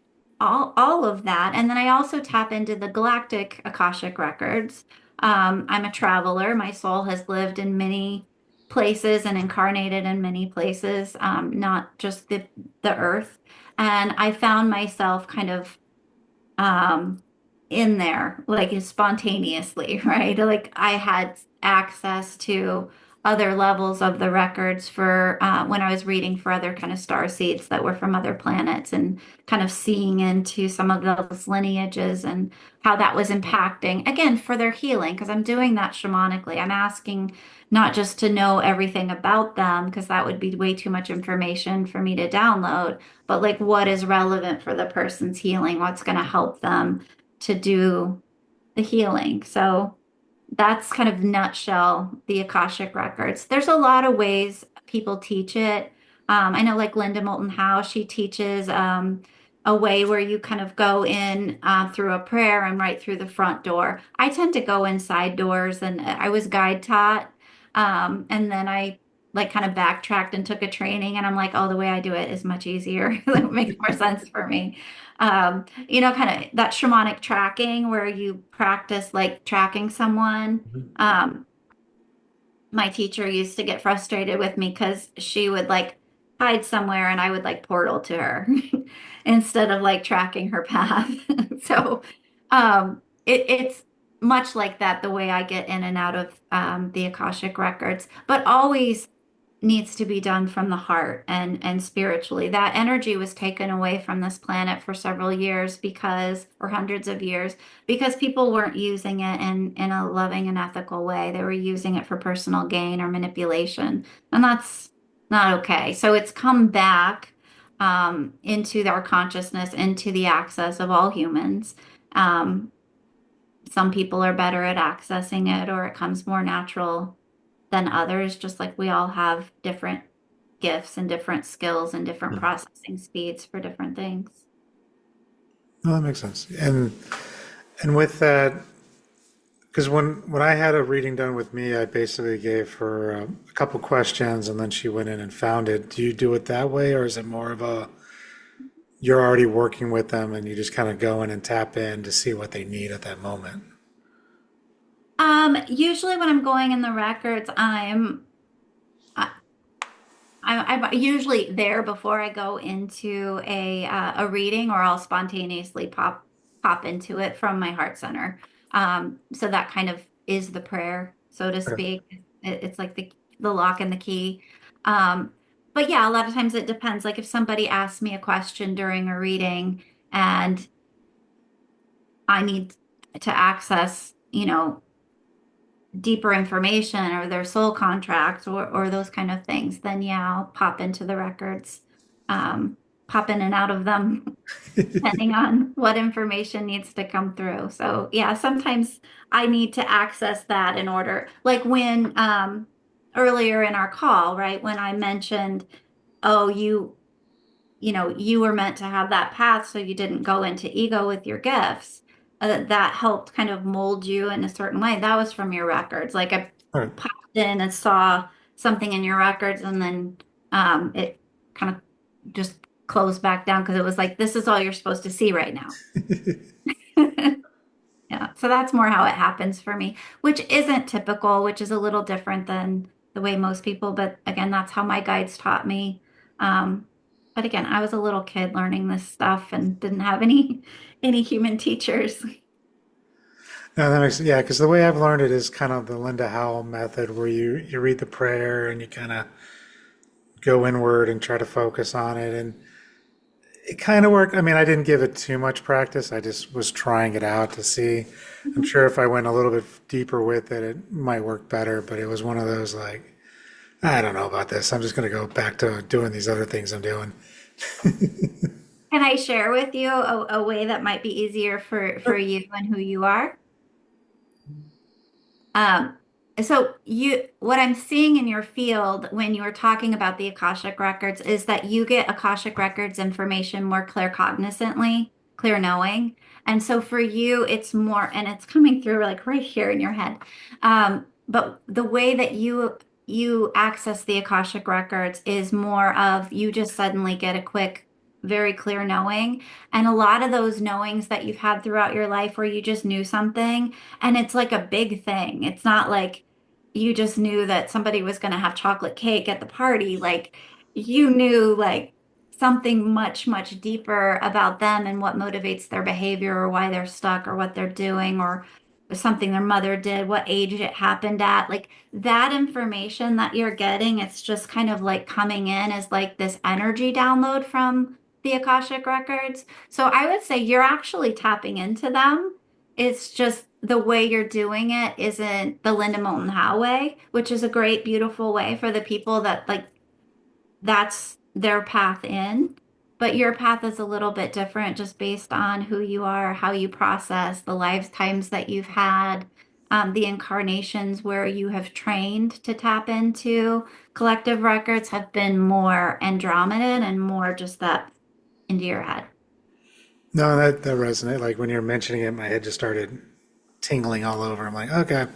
all of that. And then I also tap into the Galactic Akashic Records. I'm a traveler. My soul has lived in many places and incarnated in many places, not just the earth. And I found myself kind of um, in there, like spontaneously, right? Like I had access to other levels of the records for when I was reading for other kind of star seeds that were from other planets and kind of seeing into some of those lineages and how that was impacting, again, for their healing, because I'm doing that shamanically. I'm asking not just to know everything about them, because that would be way too much information for me to download, but like what is relevant for the person's healing, what's going to help them to do the healing. So that's kind of nutshell the Akashic Records. There's a lot of ways people teach it. I know like Linda Moulton Howe, she teaches a way where you kind of go in through a prayer and right through the front door. I tend to go inside doors, and I was guide taught. And then I like kind of backtracked and took a training, and I'm like, oh, the way I do it is much easier. That makes more sense for me. Kind of that shamanic tracking where you practice like tracking someone. Mhm. Um, my teacher used to get frustrated with me because she would like hide somewhere and I would like portal to her instead of like tracking her path. So it's much like that, the way I get in and out of the Akashic records, but always needs to be done from the heart and spiritually. That energy was taken away from this planet for several years because, or hundreds of years, because people weren't using it in a loving and ethical way. They were using it for personal gain or manipulation, and that's not okay. So it's come back into our consciousness, into the access of all humans. Um, some people are better at accessing it, or it comes more natural than others, just like we all have different gifts and different skills and different Mhm. processing speeds for different things. No, that makes sense. And with that, because when I had a reading done with me, I basically gave her a couple questions, and then she went in and found it. Do you do it that way, or is it more of a you're already working with them and you just kind of go in and tap in to see what they need at that moment? Usually when I'm going in the records, I, I'm usually there before I go into a reading, or I'll spontaneously pop into it from my heart center. So that kind of is the prayer, so to Okay. speak. It's like the lock and the key. Um, but yeah, a lot of times it depends. Like if somebody asks me a question during a reading and I need to access, deeper information or their soul contract or those kind of things, then yeah, I'll pop into the records. Um, pop in and out of them depending on what information needs to come through. So yeah, sometimes I need to access that in order, like when earlier in our call, right, when I mentioned, oh, you were meant to have that path so you didn't go into ego with your gifts. That helped kind of mold you in a certain way. That was from your records. Like I All right. popped in and saw something in your records, and then it kind of just closed back down because it was like, this is all you're supposed to see right now. Yeah, so that's more how it happens for me, which isn't typical, which is a little different than the way most people, but again, that's how my guides taught me. Um, but again, I was a little kid learning this stuff and didn't have any human teachers. No, that makes yeah, because the way I've learned it is kind of the Linda Howell method, where you read the prayer and you kind of go inward and try to focus on it, and it kind of worked. I mean, I didn't give it too much practice. I just was trying it out to see. I'm sure if I went a little bit deeper with it, it might work better. But it was one of those like, I don't know about this. I'm just going to go back to doing these other things I'm doing. Can I share with you a way that might be easier for Sure. you and who you are? Um, so what I'm seeing in your field when you were talking about the Akashic records is that you get Akashic records information more claircognizantly, clear knowing. And so for you, it's more, and it's coming through like right here in your head. But the way that you access the Akashic records is more of you just suddenly get a quick, very clear knowing. And a lot of those knowings that you've had throughout your life where you just knew something and it's like a big thing. It's not like you just knew that somebody was going to have chocolate cake at the party. Like you knew like something much, much deeper about them and what motivates their behavior or why they're stuck or what they're doing or something their mother did, what age it happened at. Like that information that you're getting, it's just kind of like coming in as like this energy download from the Akashic records. So I would say you're actually tapping into them. It's just the way you're doing it isn't the Linda Moulton Howe way, which is a great, beautiful way for the people that like that's their path in. But your path is a little bit different just based on who you are, how you process, the lifetimes that you've had, the incarnations where you have trained to tap into. Collective records have been more Andromedan and more just that into your head. No, that resonated. Like when you're mentioning it, my head just started tingling all over. I'm like, okay,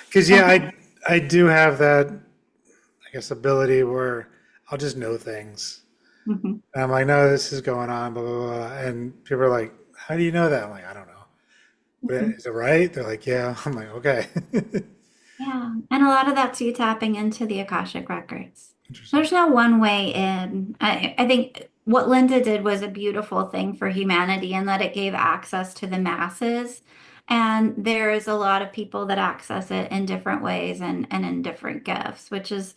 because yeah, I do have that, I guess, ability where I'll just know things. Mhm. And I'm like, no, this is going on, blah, blah, blah. And people are like, how do you know that? I'm like, I don't know. But Mhm. is it right? They're like, yeah. I'm like, okay. Yeah, and a lot of that's you tapping into the Akashic records. Interesting. There's no one way in. I think what Linda did was a beautiful thing for humanity in that it gave access to the masses. And there's a lot of people that access it in different ways and in different gifts, which is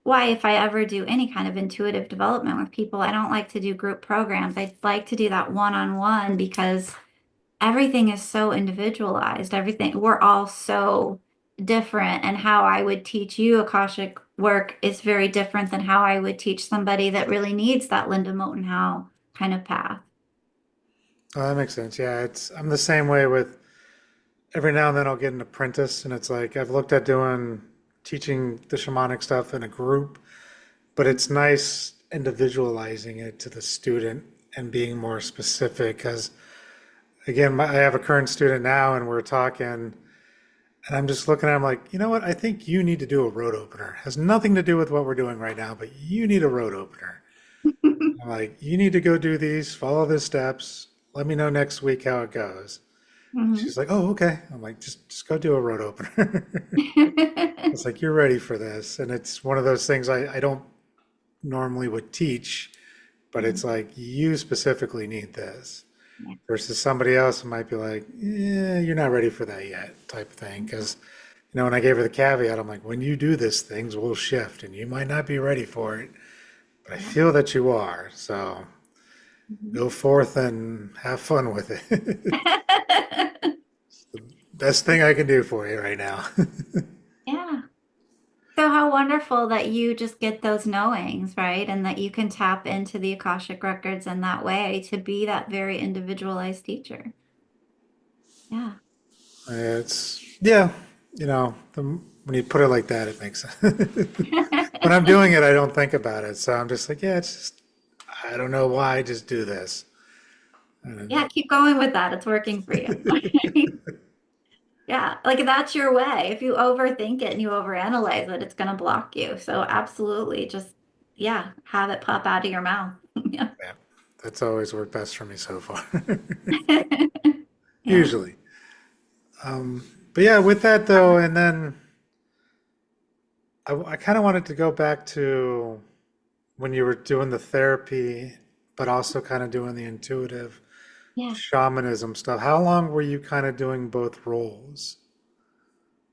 why if I ever do any kind of intuitive development with people, I don't like to do group programs. I'd like to do that one-on-one because everything is so individualized. Everything, we're all so different. And how I would teach you Akashic work is very different than how I would teach somebody that really needs that Linda Moulton Howe kind of path. Oh, that makes sense. Yeah, it's I'm the same way with every now and then I'll get an apprentice, and it's like I've looked at doing teaching the shamanic stuff in a group, but it's nice individualizing it to the student and being more specific. Because again, I have a current student now, and we're talking, and I'm just looking at him like, you know what? I think you need to do a road opener. It has nothing to do with what we're doing right now, but you need a road opener. I'm like, you need to go do these, follow the steps. Let me know next week how it goes. Mhm. She's like, oh, okay. I'm like, just go do a road opener. It's like you're ready for this, and it's one of those things I don't normally would teach, but it's like you specifically need this Yeah. versus somebody else who might be like, yeah, you're not ready for that yet, type of thing. Because when I gave her the caveat, I'm like, when you do this, things will shift, and you might not be ready for it, but I Yeah. feel that you are. So Mhm. go forth and have fun with it. Best thing I can do for you right now. Yeah. So how wonderful that you just get those knowings, right? And that you can tap into the Akashic records in that way to be that very individualized teacher. Yeah. It's, yeah, when you put it like that, it makes sense. When I'm doing it, I don't think about it. So I'm just like, yeah, it's just, I don't know why, just do this. And Yeah, keep going with that. It's working for you. Yeah, like that's your way. If you overthink it and you overanalyze it, it's going to block you. So absolutely, just yeah, have it pop out of your mouth. Yeah. yeah, that's always worked best for me so far. Yeah. Usually. But yeah, with that though, and then I kind of wanted to go back to when you were doing the therapy, but also kind of doing the intuitive Yeah. shamanism stuff. How long were you kind of doing both roles?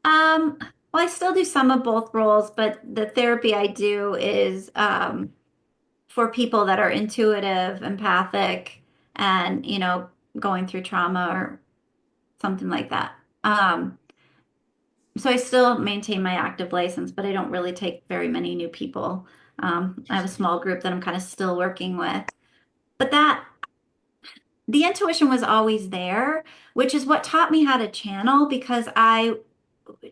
Well, I still do some of both roles, but the therapy I do is for people that are intuitive, empathic, and going through trauma or something like that. So I still maintain my active license, but I don't really take very many new people. I have a small group that I'm kind of still working with. But that the intuition was always there, which is what taught me how to channel because I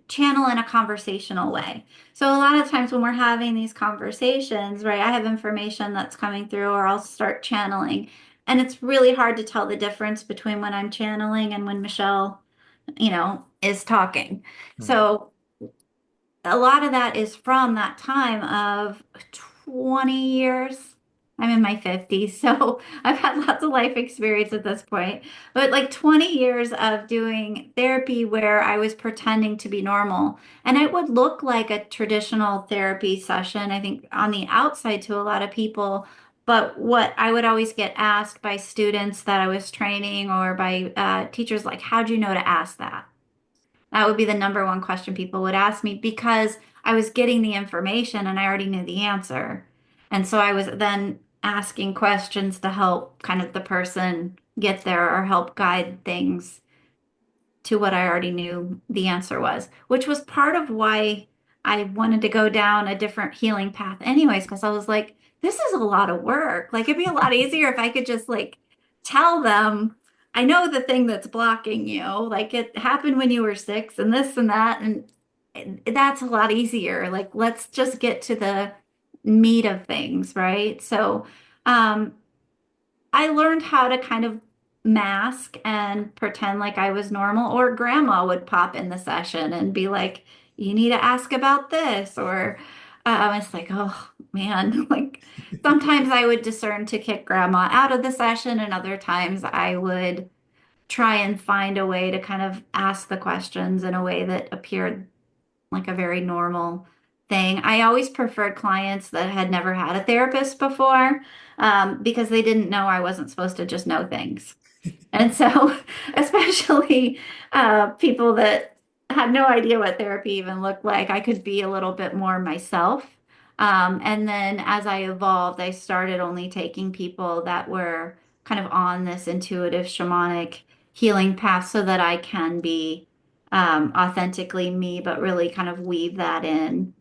channel in a conversational way. So a lot of times when we're having these conversations, right, I have information that's coming through or I'll start channeling. And it's really hard to tell the difference between when I'm channeling and when Michelle, is talking. Hmm. So a lot of that is from that time of 20 years. I'm in my 50s, so I've had lots of life experience at this point. But like 20 years of doing therapy where I was pretending to be normal. And it would look like a traditional therapy session, I think, on the outside to a lot of people. But what I would always get asked by students that I was training or by teachers, like, how'd you know to ask that? That would be the number one question people would ask me because I was getting the information and I already knew the answer. And so I was then asking questions to help kind of the person get there or help guide things to what I already knew the answer was, which was part of why I wanted to go down a different healing path anyways, because I was like, this is a lot of work. Like it'd be a lot easier if I could just like tell them, I know the thing that's blocking you. Like it happened when you were 6 and this and that. And that's a lot easier. Like let's just get to the meat of things, right? So, um, I learned how to kind of mask and pretend like I was normal, or grandma would pop in the session and be like, you need to ask about this. Or it's like, oh man, like sometimes I would discern to kick grandma out of the session, and other times I would try and find a way to kind of ask the questions in a way that appeared like a very normal thing. I always preferred clients that had never had a therapist before, because they didn't know I wasn't supposed to just know things. And so, especially people that had no idea what therapy even looked like, I could be a little bit more myself. And then as I evolved, I started only taking people that were kind of on this intuitive shamanic healing path so that I can be authentically me, but really kind of weave that in.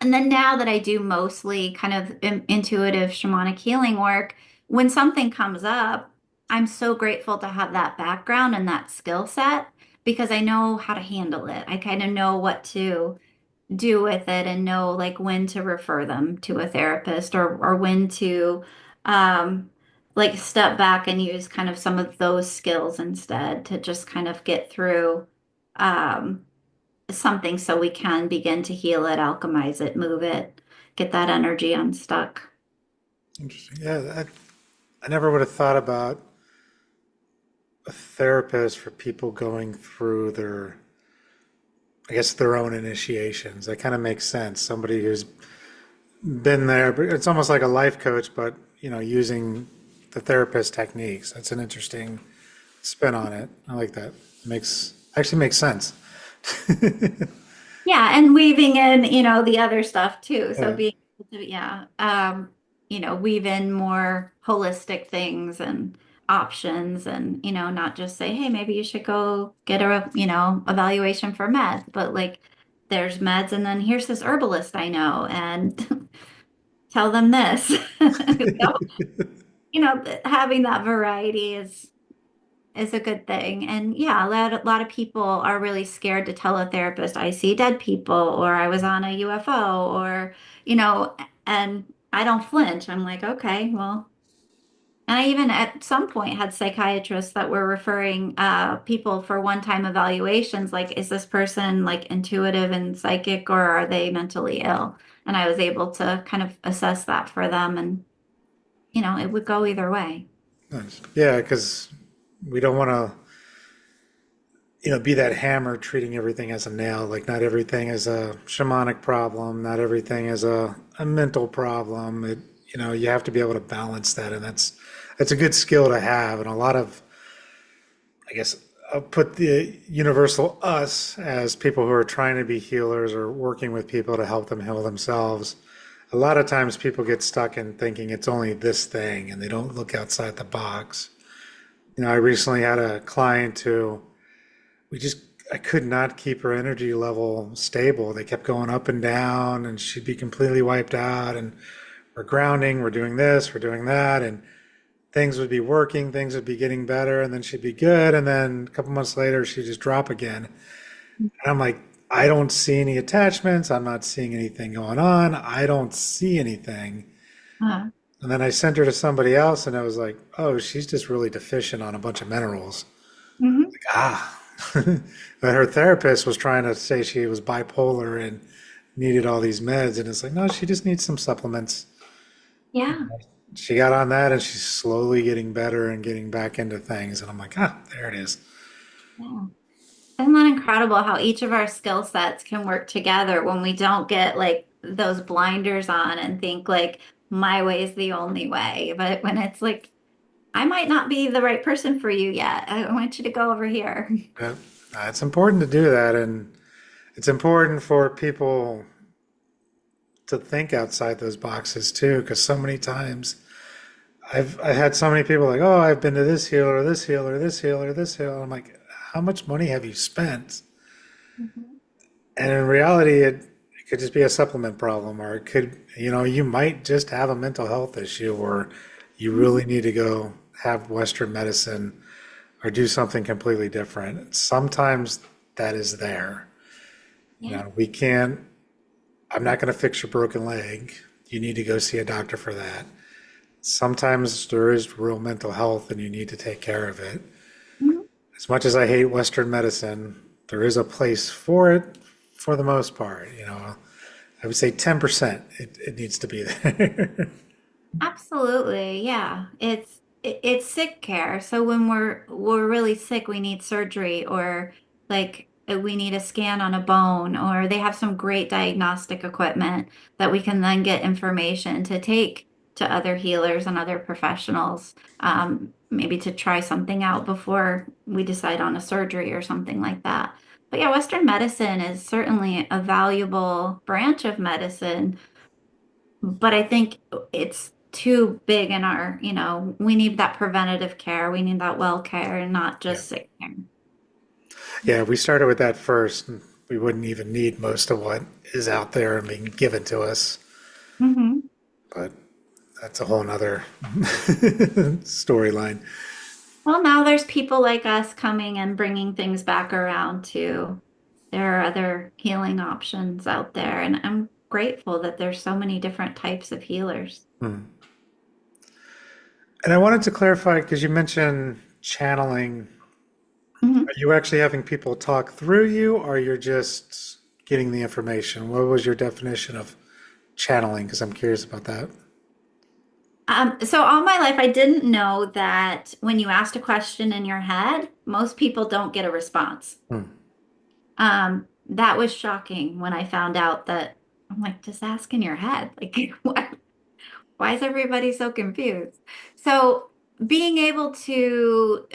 And then now that I do mostly kind of intuitive shamanic healing work, when something comes up, I'm so grateful to have that background and that skill set because I know how to handle it. I kind of know what to do with it and know like when to refer them to a therapist or when to um like step back and use kind of some of those skills instead to just kind of get through um something so we can begin to heal it, alchemize it, move it, get that energy unstuck. Interesting. Yeah, I never would have thought about a therapist for people going through their, I guess, their own initiations. That kind of makes sense. Somebody who's been there, but it's almost like a life coach, but using the therapist techniques. That's an interesting spin on it. I like that. Makes actually makes sense. Yeah, and weaving in, the other stuff too. So Yeah, being able to, yeah, weave in more holistic things and options and, not just say, hey, maybe you should go get a, evaluation for meth, but like there's meds, and then here's this herbalist I know, and tell them this. So, having that variety is a good thing. And yeah, a lot of people are really scared to tell a therapist, I see dead people, or I was on a UFO, or, you know, and I don't flinch. I'm like, okay, well, and I even at some point had psychiatrists that were referring people for one-time evaluations, like, is this person like intuitive and psychic, or are they mentally ill? And I was able to kind of assess that for them, and it would go either way. Nice. Yeah, because we don't want to, be that hammer treating everything as a nail. Like not everything is a shamanic problem, not everything is a mental problem. You have to be able to balance that, and that's a good skill to have. And a lot of, I guess, I'll put the universal us as people who are trying to be healers or working with people to help them heal themselves. A lot of times people get stuck in thinking it's only this thing and they don't look outside the box. I recently had a client who we just I could not keep her energy level stable. They kept going up and down, and she'd be completely wiped out. And we're grounding, we're doing this, we're doing that, and things would be working, things would be getting better, and then she'd be good, and then a couple months later she'd just drop again. And I'm like, I don't see any attachments. I'm not seeing anything going on. I don't see anything. Uh, And then I sent her to somebody else, and I was like, oh, she's just really deficient on a bunch of minerals. mhm. Ah. But her therapist was trying to say she was bipolar and needed all these meds. And it's like, no, she just needs some supplements. Yeah. She got on that and she's slowly getting better and getting back into things. And I'm like, there it is. Yeah. Isn't that incredible how each of our skill sets can work together when we don't get like those blinders on and think like my way is the only way. But when it's like, I might not be the right person for you yet. I want you to go over here. Yeah. It's important to do that. And it's important for people to think outside those boxes too, because so many times I had so many people like, oh, I've been to this healer, this healer, this healer, this healer. I'm like, how much money have you spent? Mhm. And in reality, it could just be a supplement problem, or it could, you might just have a mental health issue, or you really need to go have Western medicine or do something completely different. Sometimes that is there. Yeah. We can't, I'm not going to fix your broken leg. You need to go see a doctor for that. Sometimes there is real mental health and you need to take care of it. Mhm. As much as I hate Western medicine, there is a place for it for the most part. I would say 10% it needs to be there. Absolutely. Yeah. It's sick care. So when we're really sick, we need surgery, or like we need a scan on a bone, or they have some great diagnostic equipment that we can then get information to take to other healers and other professionals, maybe to try something out before we decide on a surgery or something like that. But yeah, Western medicine is certainly a valuable branch of medicine, but I think it's too big in we need that preventative care. We need that well care and not Yeah. just sick care. Yeah, if we started with that first, we wouldn't even need most of what is out there and being given to us. Hmm. But that's a whole nother storyline. Well, now there's people like us coming and bringing things back around too. There are other healing options out there, and I'm grateful that there's so many different types of healers. Hmm. And I wanted to clarify because you mentioned channeling. Are Mhm. you actually having people talk through you, or you're just getting the information? What was your definition of channeling? Because I'm curious about that. So all my life, I didn't know that when you asked a question in your head, most people don't get a response. Hmm. That was shocking when I found out that. I'm like, just ask in your head. Like, why is everybody so confused? So being able to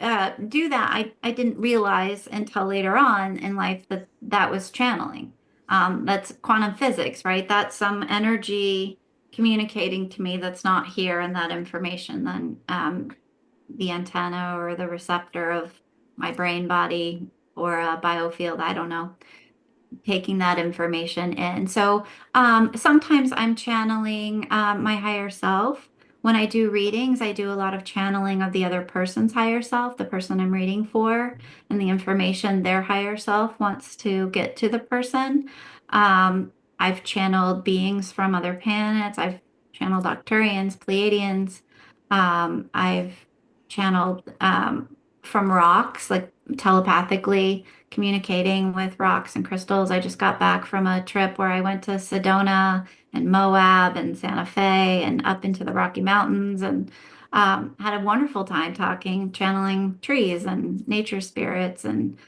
do that, I didn't realize until later on in life that that was channeling. That's quantum physics, right? That's some energy communicating to me that's not here in that information. Then the antenna or the receptor of my brain body or a biofield, I don't know. taking that information in. So sometimes I'm channeling my higher self. When I do readings, I do a lot of channeling of the other person's higher self, the person I'm reading for, and the information their higher self wants to get to the person. I've channeled beings from other planets. I've channeled Arcturians, Pleiadians. I've channeled from rocks, like telepathically communicating with rocks and crystals. I just got back from a trip where I went to Sedona and Moab and Santa Fe and up into the Rocky Mountains and had a wonderful time talking, channeling trees and nature spirits and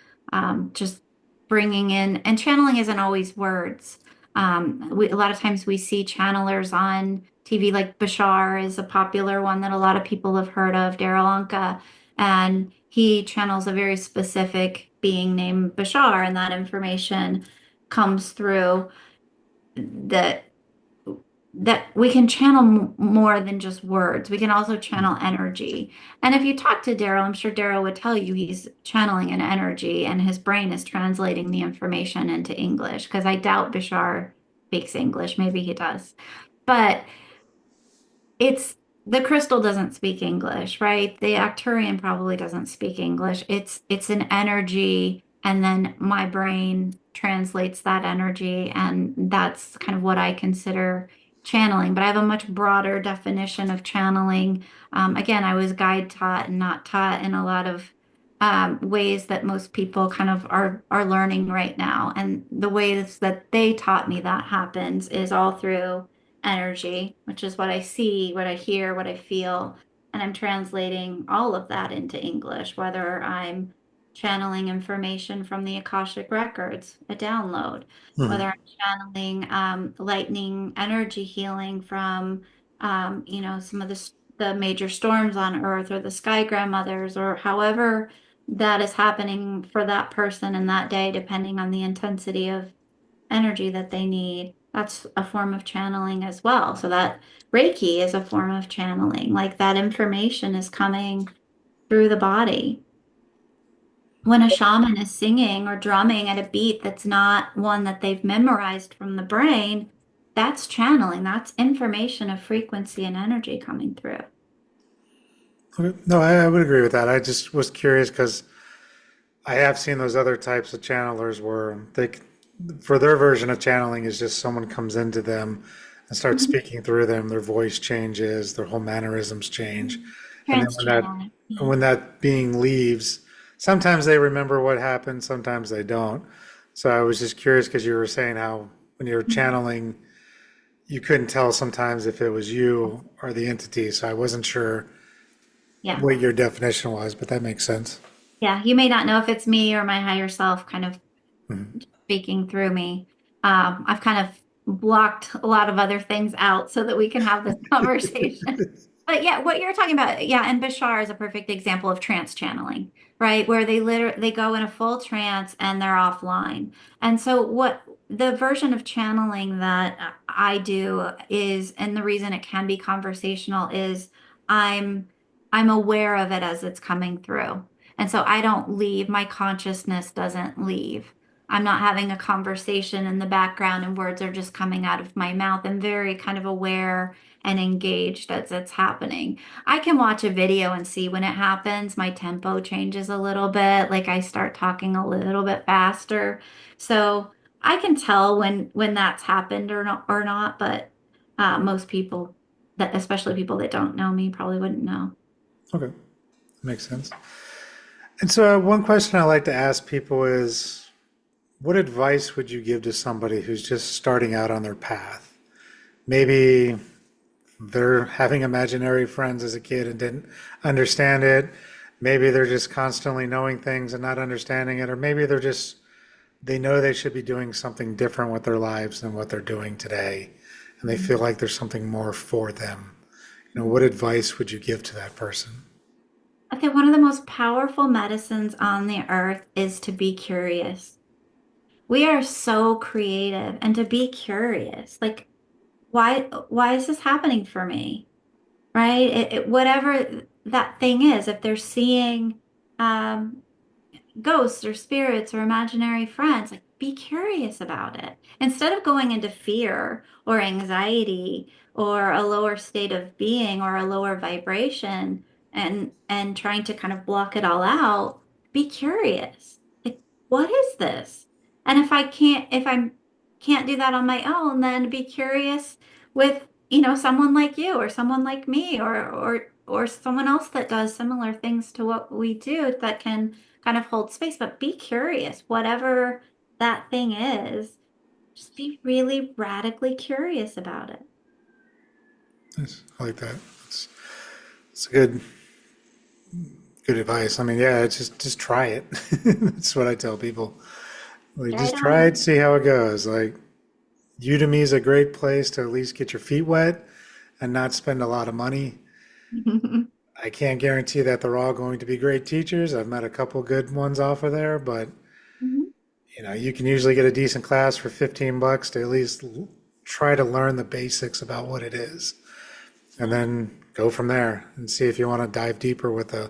just bringing in, and channeling isn't always words. A lot of times we see channelers on TV, like Bashar is a popular one that a lot of people have heard of, Daryl Anka, and he channels a very specific being named Bashar, and that information comes through that we can channel more than just words. We can also channel energy. And if you talk to Daryl, I'm sure Daryl would tell you he's channeling an energy and his brain is translating the information into English because I doubt Bashar speaks English. Maybe he does. But it's the crystal doesn't speak English, right? The Arcturian probably doesn't speak English. It's an energy, and then my brain translates that energy, and that's kind of what I consider channeling. But I have a much broader definition of channeling. Again, I was guide taught and not taught in a lot of ways that most people kind of are learning right now. And the ways that they taught me that happens is all through energy, which is what I see, what I hear, what I feel. And I'm translating all of that into English, whether I'm channeling information from the Akashic Records, a download, Mhm. whether I'm channeling lightning energy healing from, some of the major storms on Earth or the sky grandmothers or however that is happening for that person in that day, depending on the intensity of energy that they need. That's a form of channeling as well. So that Reiki is a form of channeling. Like that information is coming through the body. When a shaman is singing or drumming at a beat that's not one that they've memorized from the brain, that's channeling. That's information of frequency and energy coming through. Okay. No, I would agree with that. I just was curious because I have seen those other types of channelers where for their version of channeling is just someone comes into them and starts Mhm. speaking through them. Their voice changes, their whole mannerisms change, and then Trance channeling. Yeah. when that being leaves, sometimes they remember what happened, sometimes they don't. So I was just curious because you were saying how when you're channeling, you couldn't tell sometimes if it was you or the entity. So I wasn't sure Yeah. what your definition was, but that makes sense. Yeah. You may not know if it's me or my higher self kind of Mhm. speaking through me. I've kind of blocked a lot of other things out so that we can have this conversation. But yeah, what you're talking about, yeah, and Bashar is a perfect example of trance channeling, right? Where they go in a full trance and they're offline. And so what the version of channeling that I do is, and the reason it can be conversational is I'm I'm aware of it as it's coming through. And so I don't leave, my consciousness doesn't leave. I'm not having a conversation in the background and words are just coming out of my mouth. I'm very kind of aware and engaged as it's happening. I can watch a video and see when it happens, my tempo changes a little bit, like I start talking a little bit faster. So I can tell when that's happened or not, but most people that especially people that don't know me probably wouldn't know. Okay, makes sense. And so, one question I like to ask people is, what advice would you give to somebody who's just starting out on their path? Maybe they're having imaginary friends as a kid and didn't understand it. Maybe they're just constantly knowing things and not understanding it. Or maybe they know they should be doing something different with their lives than what they're doing today. And they feel like there's something more for them. What advice would you give to that person? I think one of the most powerful medicines on the earth is to be curious. We are so creative and to be curious. Like, why is this happening for me? Right? Whatever that thing is, if they're seeing um, ghosts or spirits or imaginary friends, like be curious about it. Instead of going into fear or anxiety or a lower state of being or a lower vibration and trying to kind of block it all out, be curious. Like, what is this? And if I can't do that on my own, then be curious with, someone like you or someone like me or someone else that does similar things to what we do that can kind of hold space, but be curious, whatever that thing is, just be really radically curious about it. Nice. I like that. It's, it's good advice. I mean, yeah, it's just try it. That's what I tell people. Like, Try just it try it, on. see how it goes. Like, Udemy is a great place to at least get your feet wet and not spend a lot of money. I can't guarantee that they're all going to be great teachers. I've met a couple good ones off of there, but you can usually get a decent class for 15 bucks to at least try to learn the basics about what it is, and then go from there and see if you want to dive deeper with a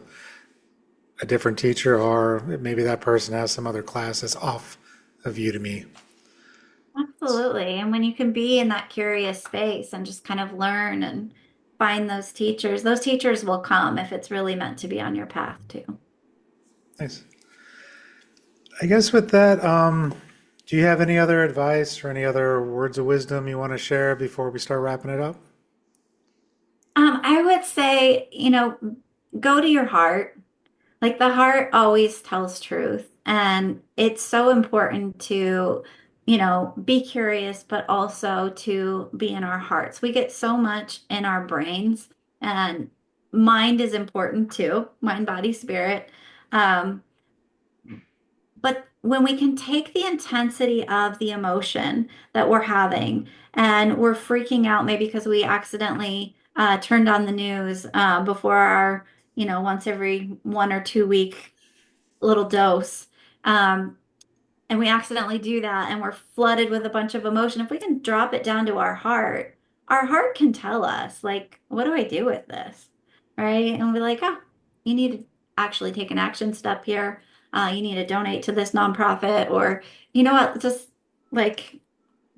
different teacher, or maybe that person has some other classes off of Udemy. Absolutely. And when you can be in that curious space and just kind of learn and find those teachers will come if it's really meant to be on your path too. Nice. I guess with that, do you have any other advice or any other words of wisdom you want to share before we start wrapping it up? I would say, go to your heart. Like the heart always tells truth. And it's so important to, be curious, but also to be in our hearts. We get so much in our brains, and mind is important too, mind, body, spirit. Um, but when we can take the intensity of the emotion that we're having and we're freaking out, maybe because we accidentally turned on the news before our, once every 1 or 2 week little dose. Um, and we accidentally do that and we're flooded with a bunch of emotion. If we can drop it down to our heart can tell us, like, what do I do with this? Right? And we'll be like, oh, you need to actually take an action step here. You need to donate to this nonprofit, or you know what, just like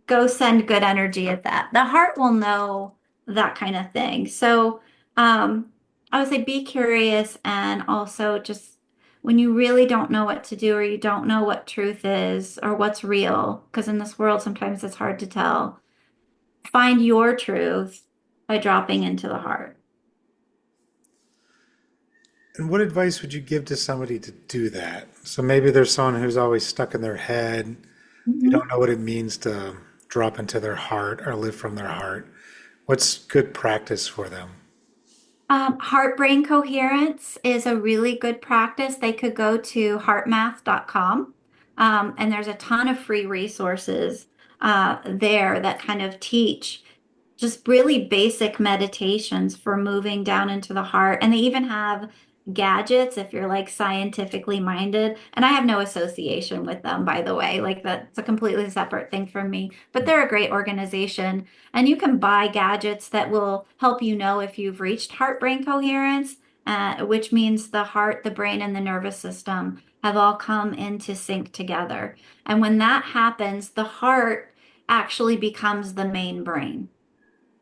go send good energy at that. The heart will know that kind of thing. So I would say be curious, and also just when you really don't know what to do or you don't know what truth is or what's real, because in this world sometimes it's hard to tell, find your truth by dropping into the heart. And what advice would you give to somebody to do that? So maybe there's someone who's always stuck in their head. They don't know what it means to drop into their heart or live from their heart. What's good practice for them? Heart brain coherence is a really good practice. They could go to heartmath.com, and there's a ton of free resources there that kind of teach just really basic meditations for moving down into the heart. And they even have gadgets if you're like scientifically minded. And I have no association with them, by the way. Like that's a completely separate thing from me. But they're a great organization. And you can buy gadgets that will help you know if you've reached heart brain coherence, which means the heart, the brain, and the nervous system have all come into sync together. And when that happens, the heart actually becomes the main brain,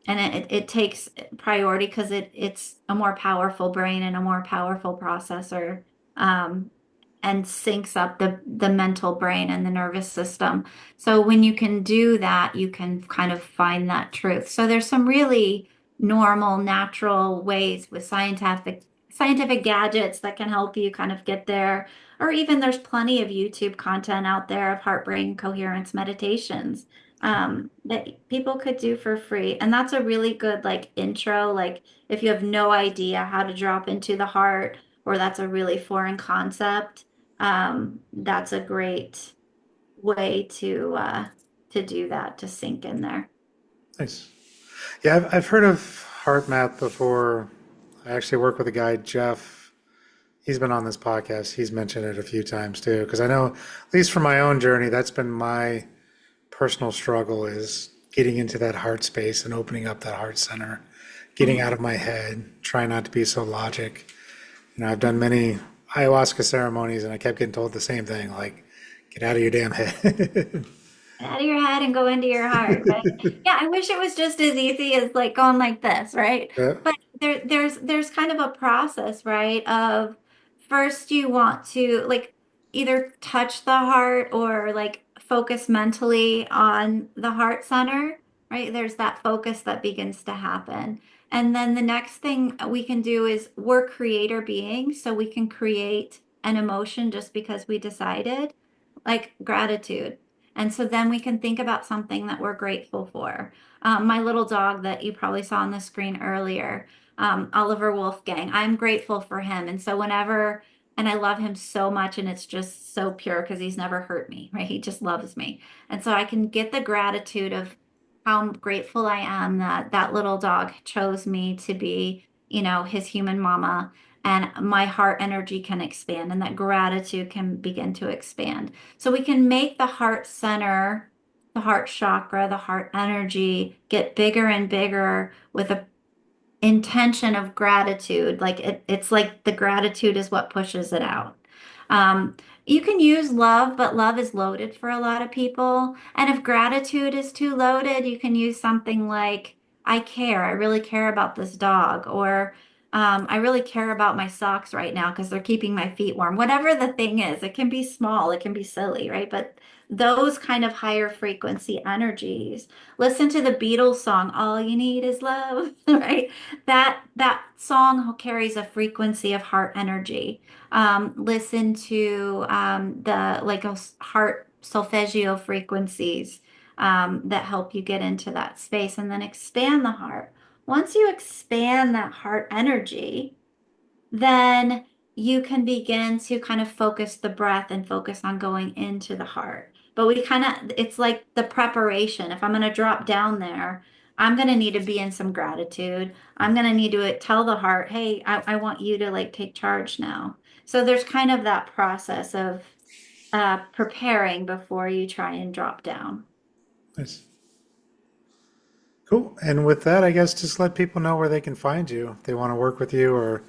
and it takes priority because it's a more powerful brain and a more powerful processor, um, and syncs up the mental brain and the nervous system. So when you can do that, you can kind of find that truth. So there's some really normal, natural ways with scientific gadgets that can help you kind of get there. Or even there's plenty of YouTube content out there of heart brain coherence meditations that people could do for free. And that's a really good like intro. Like if you have no idea how to drop into the heart, or that's a really foreign concept, that's a great way to do that, to sink in there. Nice. Yeah, I've heard of Heart Math before. I actually work with a guy, Jeff. He's been on this podcast. He's mentioned it a few times too, because I know, at least for my own journey, that's been my personal struggle is getting into that heart space and opening up that heart center, getting out of my head, trying not to be so logic. I've done many ayahuasca ceremonies and I kept getting told the same thing, like, Get out of your damn head. Out of your head and go into your heart, right? Yeah, I wish it was just as easy as like going like this, right? Yeah. But there's kind of a process, right? Of first you want to like either touch the heart or like focus mentally on the heart center, right? There's that focus that begins to happen. And then the next thing we can do is we're creator beings, so we can create an emotion just because we decided, like gratitude. And so then we can think about something that we're grateful for. My little dog that you probably saw on the screen earlier, Oliver Wolfgang, I'm grateful for him. And so whenever, and I love him so much, and it's just so pure because he's never hurt me, right? He just loves me. And so I can get the gratitude of how grateful I am that that little dog chose me to be, his human mama. And my heart energy can expand, and that gratitude can begin to expand. So we can make the heart center, the heart chakra, the heart energy get bigger and bigger with a intention of gratitude. Like it's like the gratitude is what pushes it out. Um, you can use love, but love is loaded for a lot of people. And if gratitude is too loaded, you can use something like, I care. I really care about this dog. Or I really care about my socks right now because they're keeping my feet warm. Whatever the thing is, it can be small, it can be silly, right? But those kind of higher frequency energies. Listen to the Beatles song, All You Need Is Love, right? That song carries a frequency of heart energy. Listen to the like heart solfeggio frequencies that help you get into that space, and then expand the heart. Once you expand that heart energy, then you can begin to kind of focus the breath and focus on going into the heart. But it's like the preparation. If I'm going to drop down there, I'm going to need to be in some gratitude. I'm going to need to tell the heart, hey, I want you to like take charge now. So there's kind of that process of preparing before you try and drop down. Nice. Cool. And with that, I guess just let people know where they can find you if they want to work with you or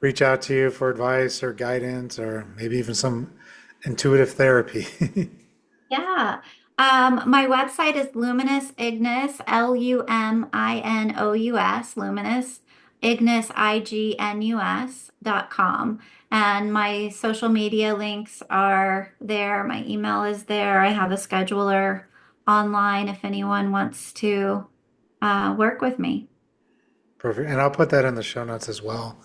reach out to you for advice or guidance or maybe even some intuitive therapy. Yeah. My website is Luminous Ignis, Luminous, Luminous Ignis, Ignus.com. And my social media links are there. My email is there. I have a scheduler online if anyone wants to work with me. Perfect. And I'll put that in the show notes as well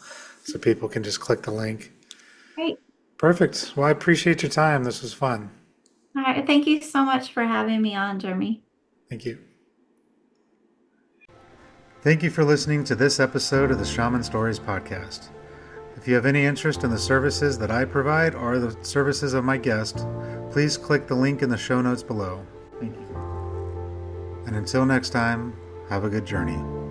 so people can just click the link. Great. Perfect. Well, I appreciate your time. This was fun. All right. Thank you so much for having me on, Jeremy. Thank you. Thank you for listening to this episode of the Shaman Stories podcast. If you have any interest in the services that I provide or the services of my guest, please click the link in the show notes below. Thank you. And until next time, have a good journey.